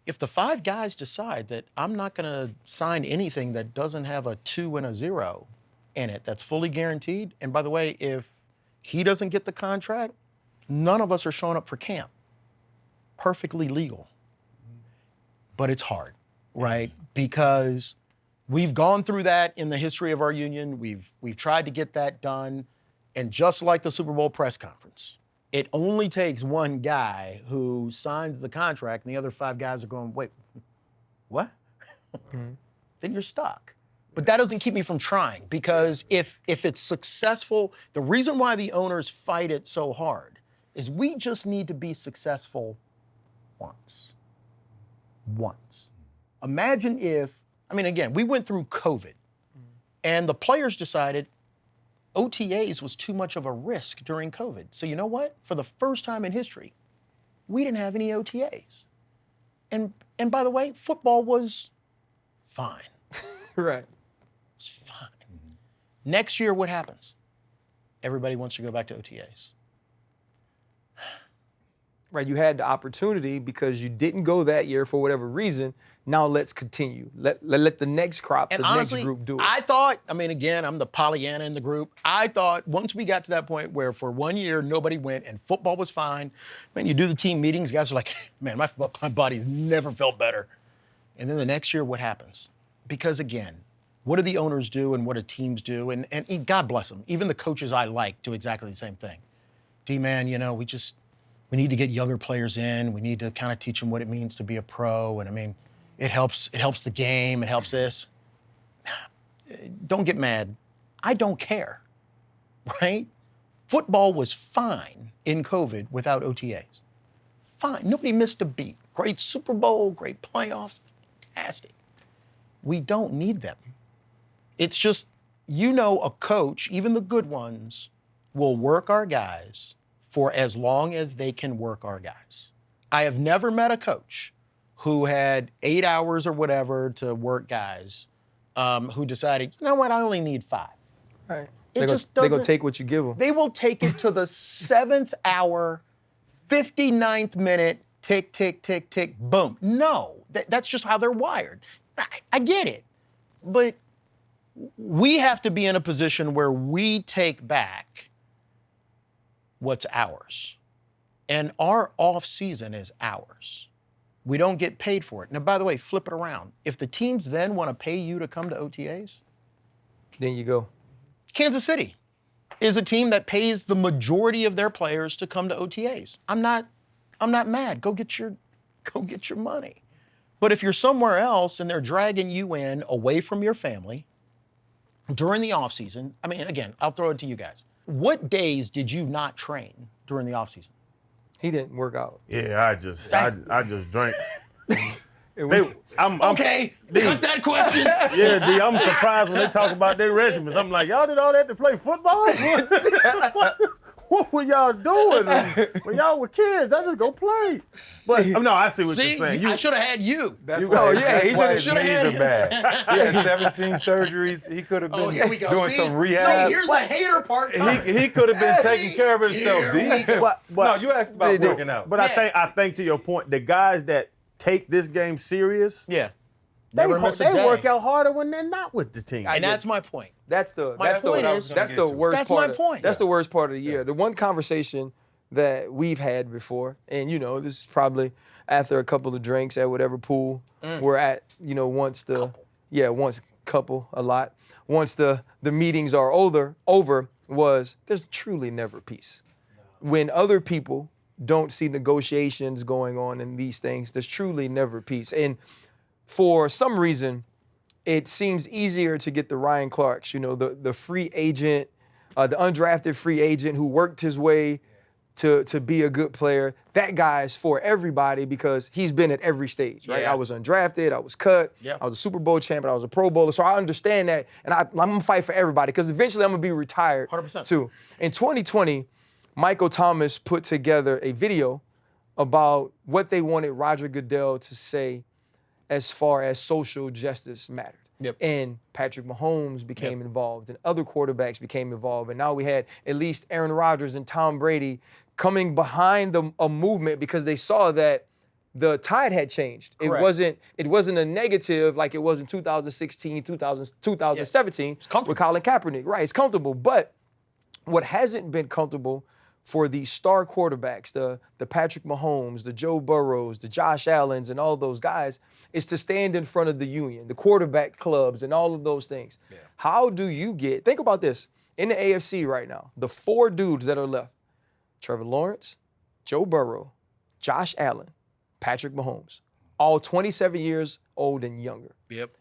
If the 5 guys decide that I'm not going to sign anything that doesn't have a 2 and a 0 in it, that's fully guaranteed, and by the way, if he doesn't get the contract, none of us are showing up for camp. Perfectly legal. But it's hard, right? Because we've gone through that in the history of our union. We've tried to get that done. And just like the Super Bowl press conference, it only takes one guy who signs the contract and the other 5 guys are going, wait, what? Then you're stuck. But that doesn't keep me from trying, because if it's successful, the reason why the owners fight it so hard is we just need to be successful once. Imagine if, again, we went through COVID and the players decided OTAs was too much of a risk during COVID. So you know what? For the first time in history, we didn't have any OTAs. And by the way, football was fine. Right. It was fine. Next year, what happens? Everybody wants to go back to OTAs. Right, you had the opportunity because you didn't go that year for whatever reason. Now let's continue. Let the next crop, And the honestly, next group do it. I thought, again, I'm the Pollyanna in the group. I thought once we got to that point where for 1 year nobody went and football was fine, man, you do the team meetings, guys are like, man, my body's never felt better. And then the next year, what happens? Because again, what do the owners do and what do teams do? And God bless them. Even the coaches I like do exactly the same thing. D-man, we need to get younger players in. We need to kind of teach them what it means to be a pro. And it helps the game. It helps this. Don't get mad. I don't care. right? Football was fine in COVID without OTAs. Fine. Nobody missed a beat. Great Super Bowl, great playoffs, fantastic. We don't need them. It's just, a coach, even the good ones, will work our guys for as long as they can work our guys. I have never met a coach who had 8 hours or whatever to work guys who decided, you know what, I only need 5. Right. It They're just going to doesn't. take what you give them. They will take it to the 7th hour, 59th minute, tick, tick, tick, tick, boom. No, that's just how they're wired. I get it. But we have to be in a position where we take back what's ours. And our off season is ours. We don't get paid for it. Now, by the way, flip it around. If the teams then want to pay you to come to OTAs, Then you go. Kansas City is a team that pays the majority of their players to come to OTAs. I'm not mad. Go get your money. But if you're somewhere else and they're dragging you in away from your family during the offseason, I mean, again, I'll throw it to you guys. What days did you not train during the offseason? He didn't work out. Yeah, I just drank. Okay. Okay, cut that question. Yeah, D, I'm surprised when they talk about their regimens. I'm like, y'all did all that to play football? What were y'all doing when y'all were kids? I just go play. But no, I see what See, you're saying. I should have had you. That's Oh, yeah, that's he why should've- his knees should've are bad. He had 17 surgeries. He could have been Here we go. doing See? some rehab. See, here's the hater part. He could have been taking care of himself, D. But No, you asked about working out. But I think to your point, the guys that take this game serious, Yeah. they Never miss a day. work out harder when they're not with the team. And that's my point. That's the My point is- that's the worst That's part. my point. That's the worst part of the year. The one conversation that we've had before, and this is probably after a couple of drinks at whatever pool we're at. Once the meetings are over was there's truly never peace. When other people don't see negotiations going on in these things, there's truly never peace. And for some reason, it seems easier to get the Ryan Clarks, the free agent, the undrafted free agent who worked his way to be a good player. That guy's for everybody because he's been at every stage, right? Yeah. I was undrafted, I was cut, Yep. I was a Super Bowl champion, I was a Pro Bowler, so I understand that, and I'm gonna fight for everybody because eventually I'm gonna be retired 100%. too. In 2020, Michael Thomas put together a video about what they wanted Roger Goodell to say as far as social justice mattered. Yep. And Patrick Mahomes became involved, and other quarterbacks became involved, and now we had at least Aaron Rodgers and Tom Brady coming behind a movement because they saw that the tide had changed. Correct. It wasn't a negative like it was in 2016, 2017 comfortable. with Colin Kaepernick. Right, it's comfortable, but what hasn't been comfortable for the star quarterbacks, the Patrick Mahomes, the Joe Burrows, the Josh Allens, and all those guys, is to stand in front of the union, the quarterback clubs, and all of those things. Yeah. How do you think about this, in the AFC right now, the 4 dudes that are left, Trevor Lawrence, Joe Burrow, Josh Allen, Patrick Mahomes, all 27 years old and younger. Yep.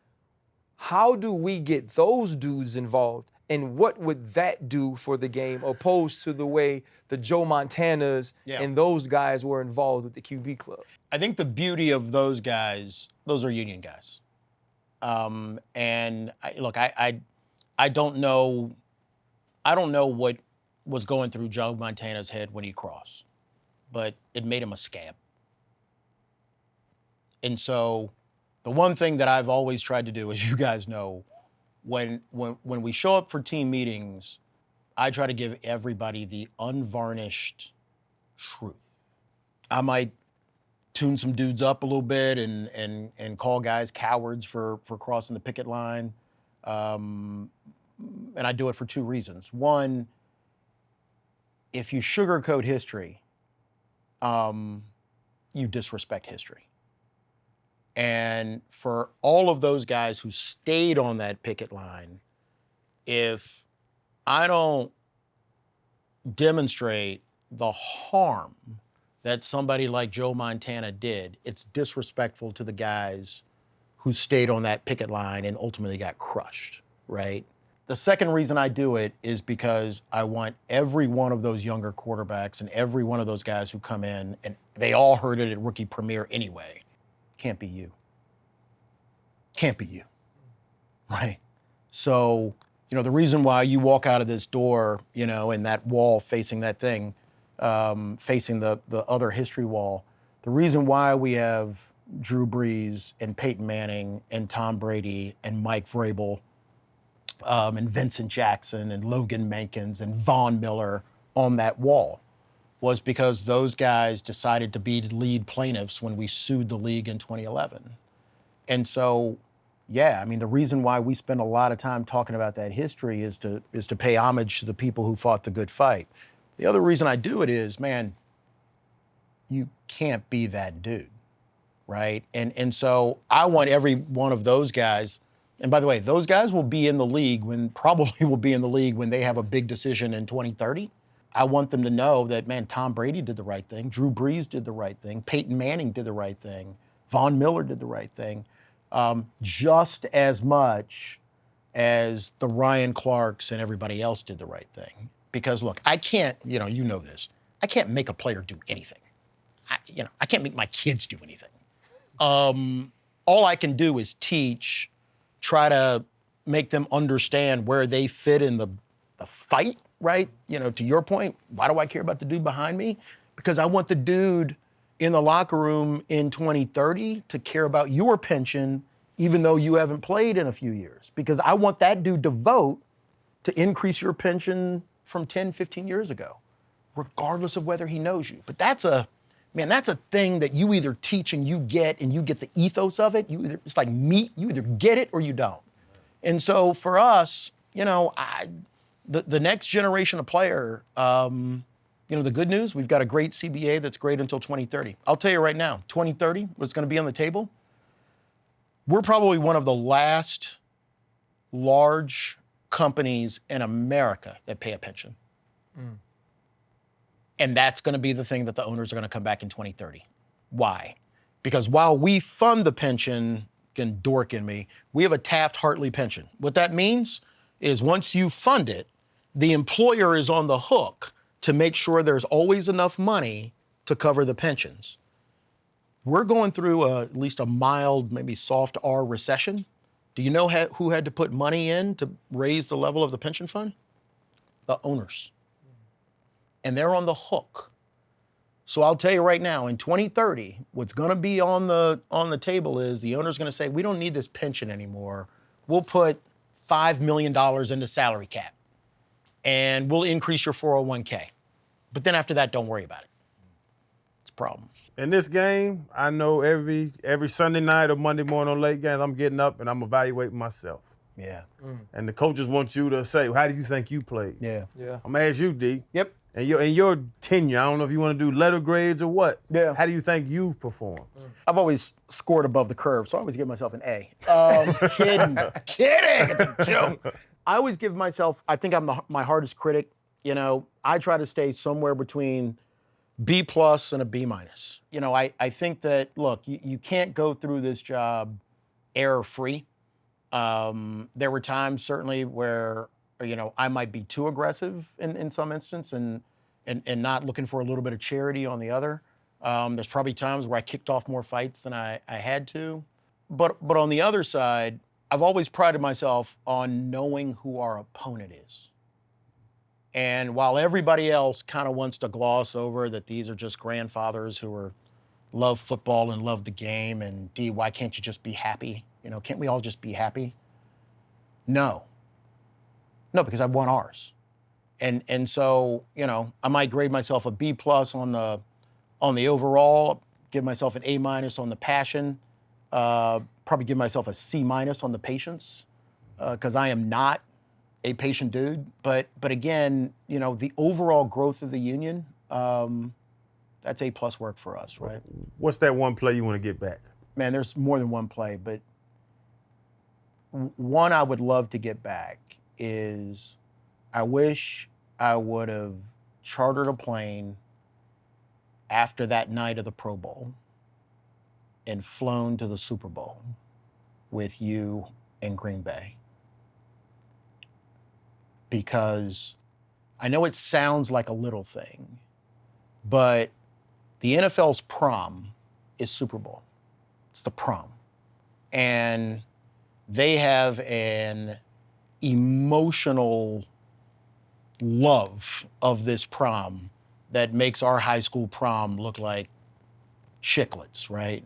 How do we get those dudes involved? And what would that do for the game opposed to the way the Joe Montanas and those guys were involved with the QB club? I think the beauty of those guys, those are union guys. And I don't know what was going through Joe Montana's head when he crossed, but it made him a scab. And so the one thing that I've always tried to do, as you guys know, when we show up for team meetings, I try to give everybody the unvarnished truth. I might tune some dudes up a little bit and call guys cowards for crossing the picket line. And I do it for 2 reasons. One, if you sugarcoat history, you disrespect history. And for all of those guys who stayed on that picket line, if I don't demonstrate the harm that somebody like Joe Montana did, it's disrespectful to the guys who stayed on that picket line and ultimately got crushed, right? The second reason I do it is because I want every one of those younger quarterbacks and every one of those guys who come in, and they all heard it at Rookie Premiere anyway. Can't be you. Can't be you. Right? So, the reason why you walk out of this door, and that wall facing that thing, facing the other history wall, the reason why we have Drew Brees and Peyton Manning and Tom Brady and Mike Vrabel and Vincent Jackson and Logan Mankins and Von Miller on that wall was because those guys decided to be lead plaintiffs when we sued the league in 2011. And so, the reason why we spend a lot of time talking about that history is to pay homage to the people who fought the good fight. The other reason I do it is, man, you can't be that dude, right? And so I want every one of those guys, and by the way, those guys will be in the league probably will be in the league when they have a big decision in 2030. I want them to know that, man, Tom Brady did the right thing, Drew Brees did the right thing, Peyton Manning did the right thing, Von Miller did the right thing, just as much as the Ryan Clarks and everybody else did the right thing. Because look, I can't, you know this, I can't make a player do anything. I can't make my kids do anything. All I can do is teach, try to make them understand where they fit in the fight, right? To your point, why do I care about the dude behind me? Because I want the dude in the locker room in 2030 to care about your pension, even though you haven't played in a few years. Because I want that dude to vote to increase your pension from 10, 15 years ago, regardless of whether he knows you. But that's a thing that you either teach and you get the ethos of it. It's like meat, you either get it or you don't. And so for us, the next generation of player, the good news, we've got a great CBA that's great until 2030. I'll tell you right now, 2030, what's going to be on the table, we're probably one of the last large companies in America that pay a pension. Mm. And that's going to be the thing that the owners are going to come back in 2030. Why? Because while we fund the pension, again, dork in me, we have a Taft-Hartley pension. What that means is once you fund it, the employer is on the hook to make sure there's always enough money to cover the pensions. We're going through at least a mild, maybe soft R recession. Do you know who had to put money in to raise the level of the pension fund? The owners. And they're on the hook. So I'll tell you right now, in 2030, what's going to be on the table is the owner's going to say, we don't need this pension anymore. We'll put $5 million into salary cap, and we'll increase your 401k. But then after that, don't worry about it. It's a problem. In this game, I know every Sunday night or Monday morning on late games, I'm getting up and I'm evaluating myself. Yeah. Mm. And the coaches want you to say, how do you think you played? Yeah. I'm going to ask you, D. Yep. And your tenure, I don't know if you want to do letter grades or what. Yeah. How do you think you've performed? I've always scored above the curve, so I always give myself an A. Kidding. It's a joke. I always give myself, I think I'm my hardest critic. I try to stay somewhere between B+ and a B-. I think that, look, you can't go through this job error-free. There were times, certainly, where I might be too aggressive in some instance and not looking for a little bit of charity on the other. There's probably times where I kicked off more fights than I had to. But on the other side, I've always prided myself on knowing who our opponent is. And while everybody else kind of wants to gloss over that these are just grandfathers who love football and love the game, and D, why can't you just be happy? Can't we all just be happy? No, because I've won ours. And so, I might grade myself a B+ on the overall, give myself an A- on the passion, probably give myself a C- on the patience, because I am not a patient dude. But again, the overall growth of the union, that's A+ work for us, right? What's that one play you want to get back? Man, there's more than one play, but one I would love to get back is I wish I would have chartered a plane after that night of the Pro Bowl and flown to the Super Bowl with you in Green Bay. because I know it sounds like a little thing, but the NFL's prom is Super Bowl. It's the prom. And they have an emotional love of this prom that makes our high school prom look like chiclets, right?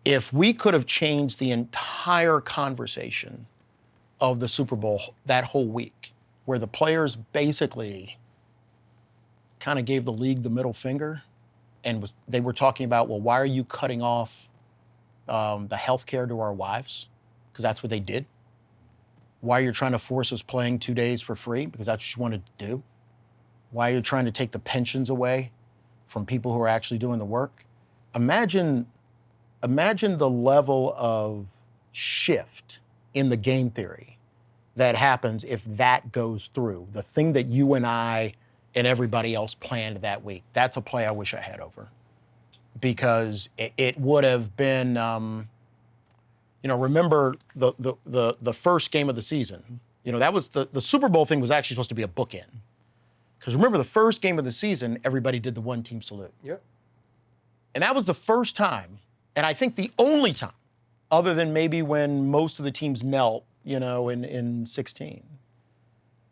If we could have changed the entire conversation of the Super Bowl that whole week, where the players basically kind of gave the league the middle finger, and they were talking about, well, why are you cutting off the health care to our wives? Because that's what they did. Why you're trying to force us playing 2 days for free? Because that's what you wanted to do. Why you're trying to take the pensions away from people who are actually doing the work? Imagine the level of shift in the game theory that happens if that goes through. The thing that you and I and everybody else planned that week. That's a play I wish I had over. Because it would have been, remember the first game of the season. That was the Super Bowl thing was actually supposed to be a bookend. Because remember the first game of the season, everybody did the one team salute. Yep. And that was the first time, and I think the only time, other than maybe when most of the teams knelt, in 16.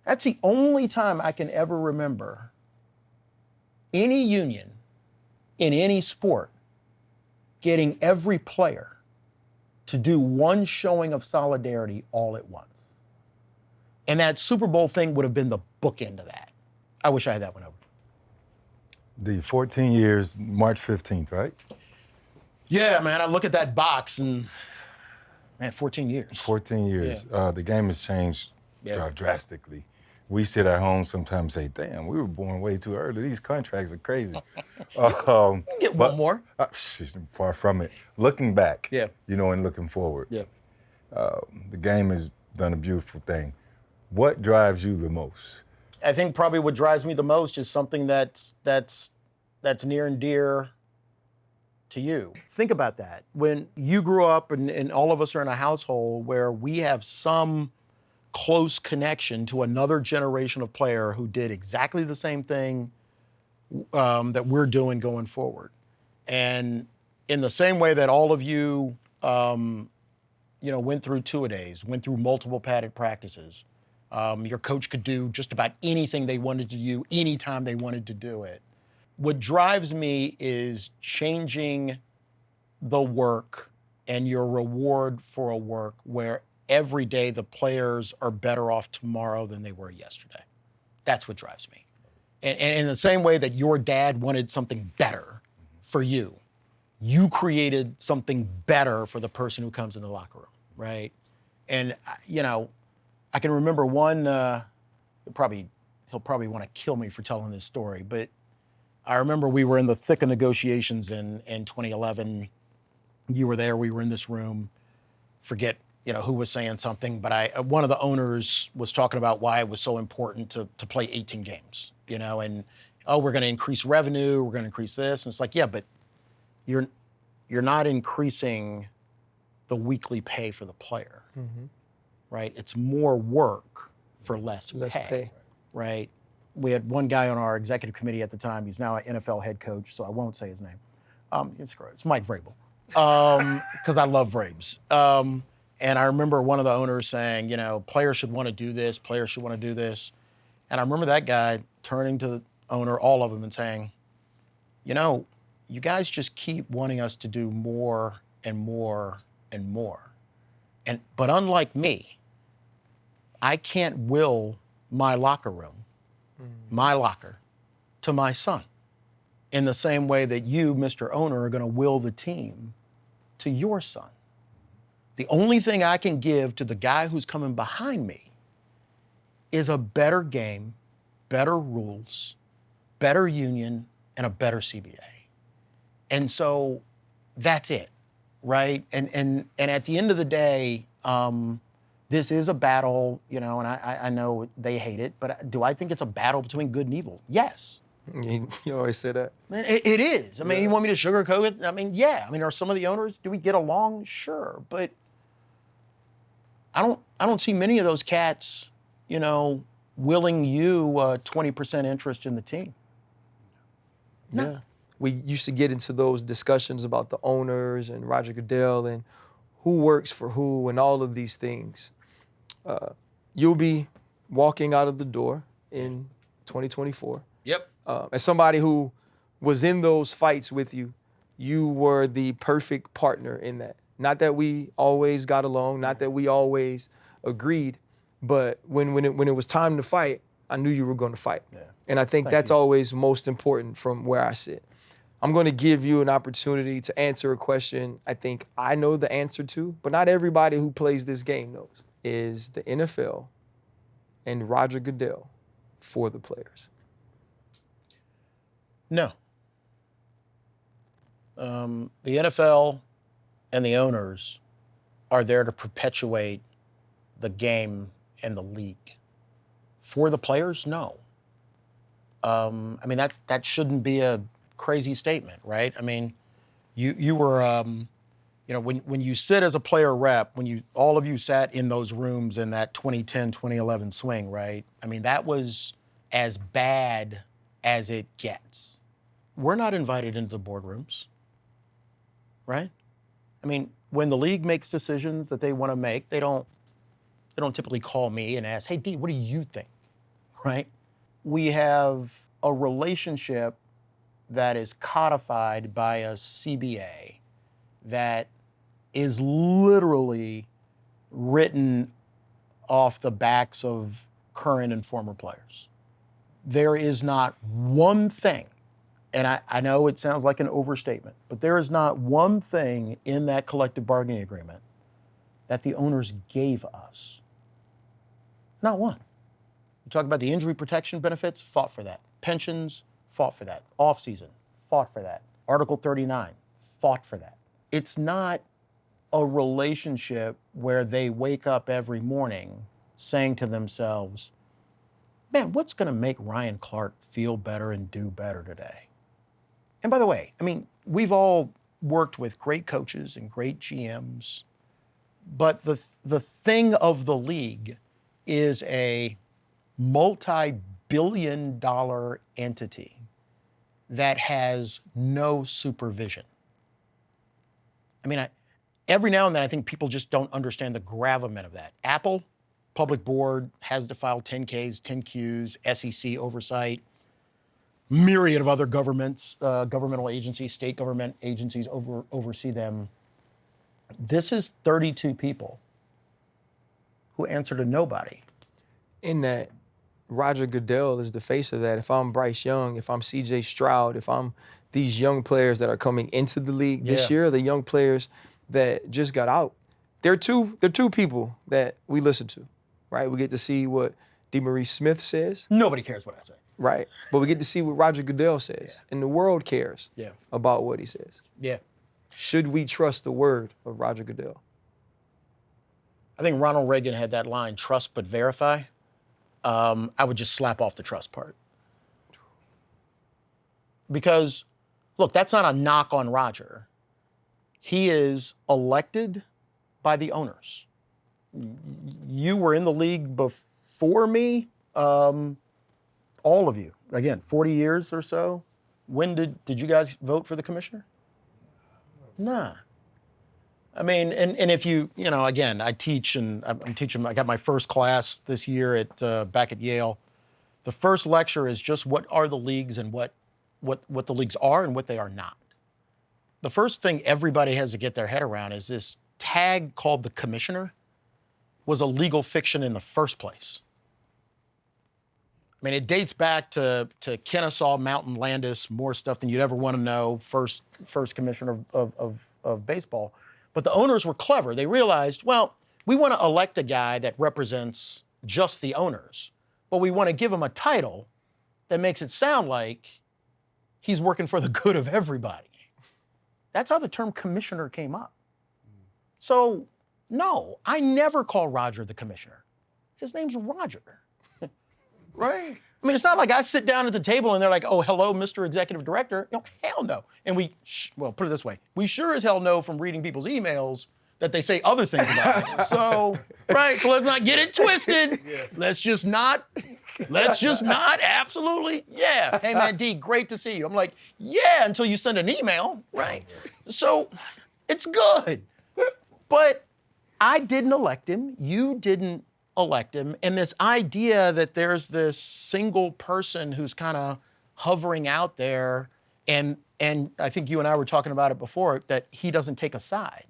That's the only time I can ever remember any union in any sport getting every player to do one showing of solidarity all at once. And that Super Bowl thing would have been the bookend of that. I wish I had that one over. The 14 years, March 15th, right? Yeah, man, I look at that box and, man, 14 years. 14 years. Yeah. The game has changed drastically. We sit at home sometimes and say, damn, we were born way too early. These contracts are crazy. Get one more. Far from it. Looking back, Yeah. And looking forward. Yeah. The game has done a beautiful thing. What drives you the most? I think probably what drives me the most is something that's near and dear to you. Think about that. When you grew up and all of us are in a household where we have some close connection to another generation of player who did exactly the same thing that we're doing going forward. And in the same way that all of you, went through two-a-days, went through multiple padded practices, your coach could do just about anything they wanted to do, anytime they wanted to do it. What drives me is changing the work and your reward for a work where every day the players are better off tomorrow than they were yesterday. That's what drives me. And in the same way that your dad wanted something better for you, you created something better for the person who comes in the locker room, right? And, I can remember one, he'll probably want to kill me for telling this story, but I remember we were in the thick of negotiations in 2011. You were there, we were in this room. Forget, who was saying something, but one of the owners was talking about why it was so important to play 18 games, and, we're going to increase revenue, we're going to increase this. And it's like, yeah, but you're not increasing the weekly pay for the player, right? It's more work for less pay, right? We had one guy on our executive committee at the time. He's now an NFL head coach, so I won't say his name. It's Mike Vrabel, because I love Vrabes. And I remember one of the owners saying, players should want to do this, players should want to do this. And I remember that guy turning to the owner, all of them, and saying, you guys just keep wanting us to do more and more and more. But unlike me, I can't will my locker room, my locker, to my son in the same way that you, Mr. Owner, are going to will the team to your son. The only thing I can give to the guy who's coming behind me is a better game, better rules, better union, and a better CBA. And so that's it, right? And at the end of the day, this is a battle, and I know they hate it, but do I think it's a battle between good and evil? Yes. You always say that. Man, it is. I mean, you want me to sugarcoat it? I mean, yeah. I mean, are some of the owners, do we get along? Sure. But I don't see many of those cats, willing you 20% interest in the team. No. Yeah. We used to get into those discussions about the owners and Roger Goodell and who works for who and all of these things. You'll be walking out of the door in 2024. Yep. As somebody who was in those fights with you, you were the perfect partner in that. Not that we always got along, not that we always agreed, but when it was time to fight, I knew you were going to fight. Yeah. And I think that's always most important from where I sit. I'm going to give you an opportunity to answer a question I think I know the answer to, but not everybody who plays this game knows. Is the NFL and Roger Goodell for the players? No. The NFL and the owners are there to perpetuate the game and the league. For the players, no. I mean, that shouldn't be a crazy statement, right? I mean, you were, you know, when you sit as a player rep, all of you sat in those rooms in that 2010, 2011 swing, right? I mean, that was as bad as it gets. We're not invited into the boardrooms, right? I mean, when the league makes decisions that they want to make, they don't typically call me and ask, hey, D, what do you think, right? We have a relationship that is codified by a CBA that is literally written off the backs of current and former players. There is not one thing, and I know it sounds like an overstatement, but there is not one thing in that collective bargaining agreement that the owners gave us. Not one. You talk about the injury protection benefits, fought for that. Pensions, fought for that. Off-season, fought for that. Article 39, fought for that. It's not a relationship where they wake up every morning saying to themselves, man, what's going to make Ryan Clark feel better and do better today? And by the way, I mean, we've all worked with great coaches and great GMs, but the thing of the league is a multi-billion-dollar entity that has no supervision. I mean, every now and then I think people just don't understand the gravamen of that. Apple, public board, has to file 10Ks, 10Qs, SEC oversight, myriad of other governments, governmental agencies, state government agencies oversee them. This is 32 people who answer to nobody. In that, Roger Goodell is the face of that. If I'm Bryce Young, if I'm CJ Stroud, if I'm these young players that are coming into the league this year, the young players that just got out, they're two people that we listen to, right? We get to see what DeMaurice Smith says. Nobody cares what I say. Right. But we get to see what Roger Goodell says. And the world cares about what he says. Yeah. Should we trust the word of Roger Goodell? I think Ronald Reagan had that line, trust but verify. I would just slap off the trust part. Because, look, that's not a knock on Roger. He is elected by the owners. You were in the league before me, all of you. Again, 40 years or so. When did you guys vote for the commissioner? Nah. I mean, and if you know, again, I teach and I'm teaching, I got my first class this year back at Yale. The first lecture is just what are the leagues and what the leagues are and what they are not. The first thing everybody has to get their head around is this tag called the commissioner was a legal fiction in the first place. I mean, it dates back to Kennesaw Mountain Landis, more stuff than you'd ever want to know, first commissioner of baseball. But the owners were clever. They realized, well, we want to elect a guy that represents just the owners, but we want to give him a title that makes it sound like he's working for the good of everybody. That's how the term commissioner came up. So, no, I never call Roger the commissioner. His name's Roger. Right? I mean, it's not like I sit down at the table and they're like, oh, hello, Mr. Executive Director. No, hell no. And well, put it this way. We sure as hell know from reading people's emails that they say other things about it. So, right, so let's not get it twisted. Let's just not Let's just not, absolutely, yeah. Hey man, D, great to see you. I'm like, yeah, until you send an email, right? So it's good. But I didn't elect him, you didn't elect him, and this idea that there's this single person who's kind of hovering out there, and I think you and I were talking about it before, that he doesn't take a side.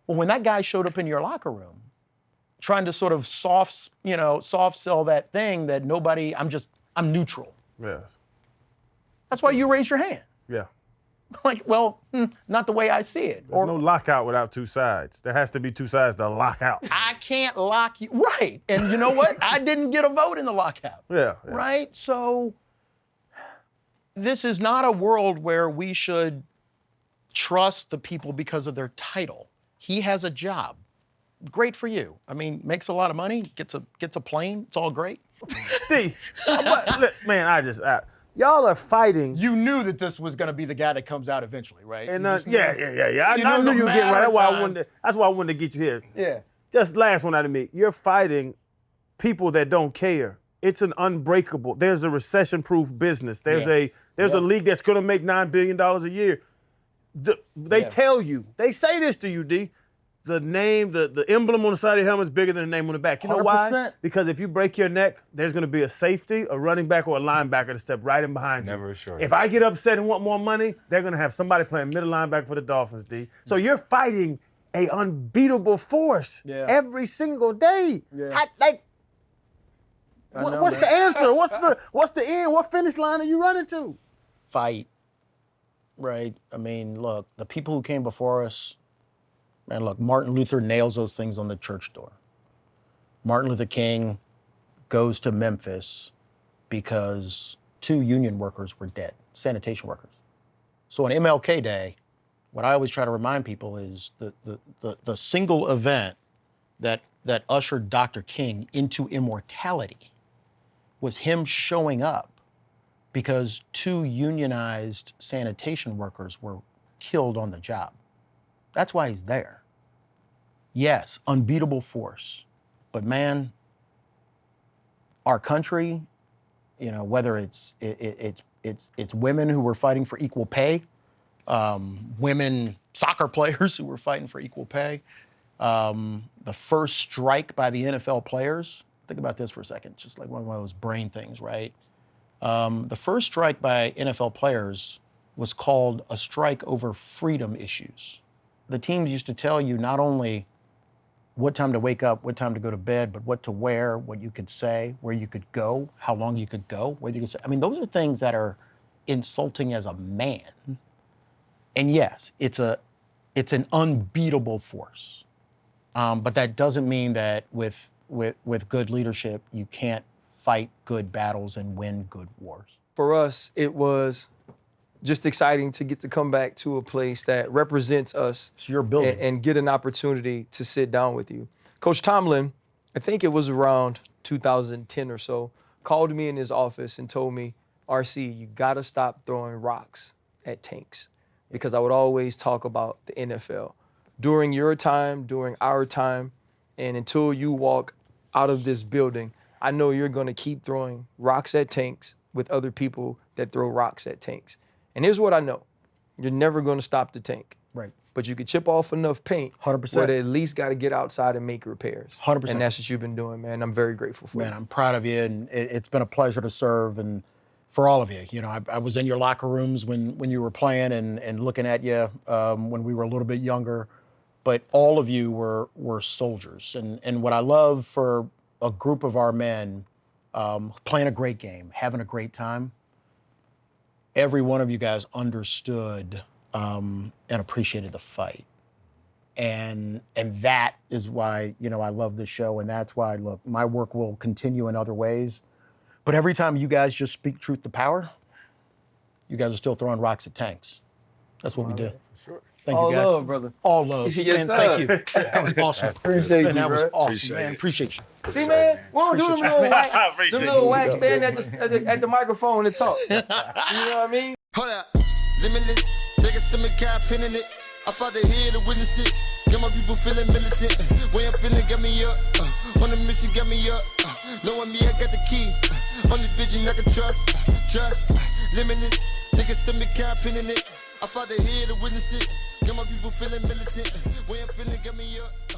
Well, when that guy showed up in your locker room, trying to sort of soft sell that thing that nobody, I'm neutral. Yes. That's why you raised your hand. Yeah. Like, well, not the way I see it. There's no lockout without two sides. There has to be two sides to lock out. I can't lock you, right. And you know what? I didn't get a vote in the lockout. Yeah. Right? So this is not a world where we should trust the people because of their title. He has a job. Great for you. I mean, makes a lot of money, gets a plane, it's all great. D, look, man, y'all are fighting. You knew that this was gonna be the guy that comes out eventually, right? And You yeah. I You knew it was knew a you were getting right. matter of That's why I wanted to get you here. Yeah. Just last one out of me. You're fighting people that don't care. It's an unbreakable. There's a recession-proof business. There's a league that's gonna make $9 billion a year. They tell you. They say this to you, D. The name, the emblem on the side of your helmet is bigger than the name on the back. You know why? 100%. Because if you break your neck, there's going to be a safety, a running back, or a linebacker to step right in behind you. Never a shortage. If I get upset and want more money, they're going to have somebody playing middle linebacker for the Dolphins, D. So you're fighting a unbeatable force every single day. Yeah. What's the answer? What's the end? What finish line are you running to? Fight, right? I mean, look, the people who came before us, man, look, Martin Luther nails those things on the church door. Martin Luther King goes to Memphis because 2 union workers were dead, sanitation workers. So on MLK Day, what I always try to remind people is the single event that ushered Dr. King into immortality was him showing up because 2 unionized sanitation workers were killed on the job. That's why he's there. Yes, unbeatable force. But man, our country, you know, whether it's women who were fighting for equal pay, women soccer players who were fighting for equal pay, the first strike by the NFL players. Think about this for a second, just like one of those brain things, right? The first strike by NFL players was called a strike over freedom issues. The teams used to tell you not only what time to wake up, what time to go to bed, but what to wear, what you could say, where you could go, how long you could go, whether you could say. I mean, those are things that are insulting as a man. And yes, it's an unbeatable force. But that doesn't mean that with good leadership, you can't fight good battles and win good wars. For us, it was just exciting to get to come back to a place that represents us It's your building. and get an opportunity to sit down with you. Coach Tomlin, I think it was around 2010 or so, called me in his office and told me, RC, you gotta stop throwing rocks at tanks, because I would always talk about the NFL. During your time, during our time, and until you walk out of this building, I know you're gonna keep throwing rocks at tanks with other people that throw rocks at tanks. And here's what I know. You're never going to stop the tank. Right. But you could chip off enough paint 100%. where they at least got to get outside and make repairs. 100%. And that's what you've been doing, man. I'm very grateful for you. Man, I'm proud of you, and it's been a pleasure to serve, and for all of you. You know, I was in your locker rooms when you were playing and looking at you when we were a little bit younger, but all of you were soldiers. And what I love for a group of our men playing a great game, having a great time, every one of you guys understood and appreciated the fight. And that is why, you know, I love this show, and that's why, look, my work will continue in other ways. But every time you guys just speak truth to power, you guys are still throwing rocks at tanks. That's what we do. Sure. Thank All you guys. love, brother. All love. Yes, Man, thank sir. you. That was awesome. Appreciate Man, you, that was bro. awesome, Appreciate man. it. Appreciate you. See, man, we don't do them little wax, Appreciate them little you. wax stand at the microphone and talk. You know what I mean? Hold up, limitless. Niggas to me, got a pin in it. I fought the head to witness it. Get my people feeling militant. Way I'm feeling, get me up. On the mission. mission got me up. Knowing me, I got the key. Only vision I can trust. Limitless. Niggas send me camping in it. I fought the head to witness it. Got my people feeling militant. Way I'm feeling got me up.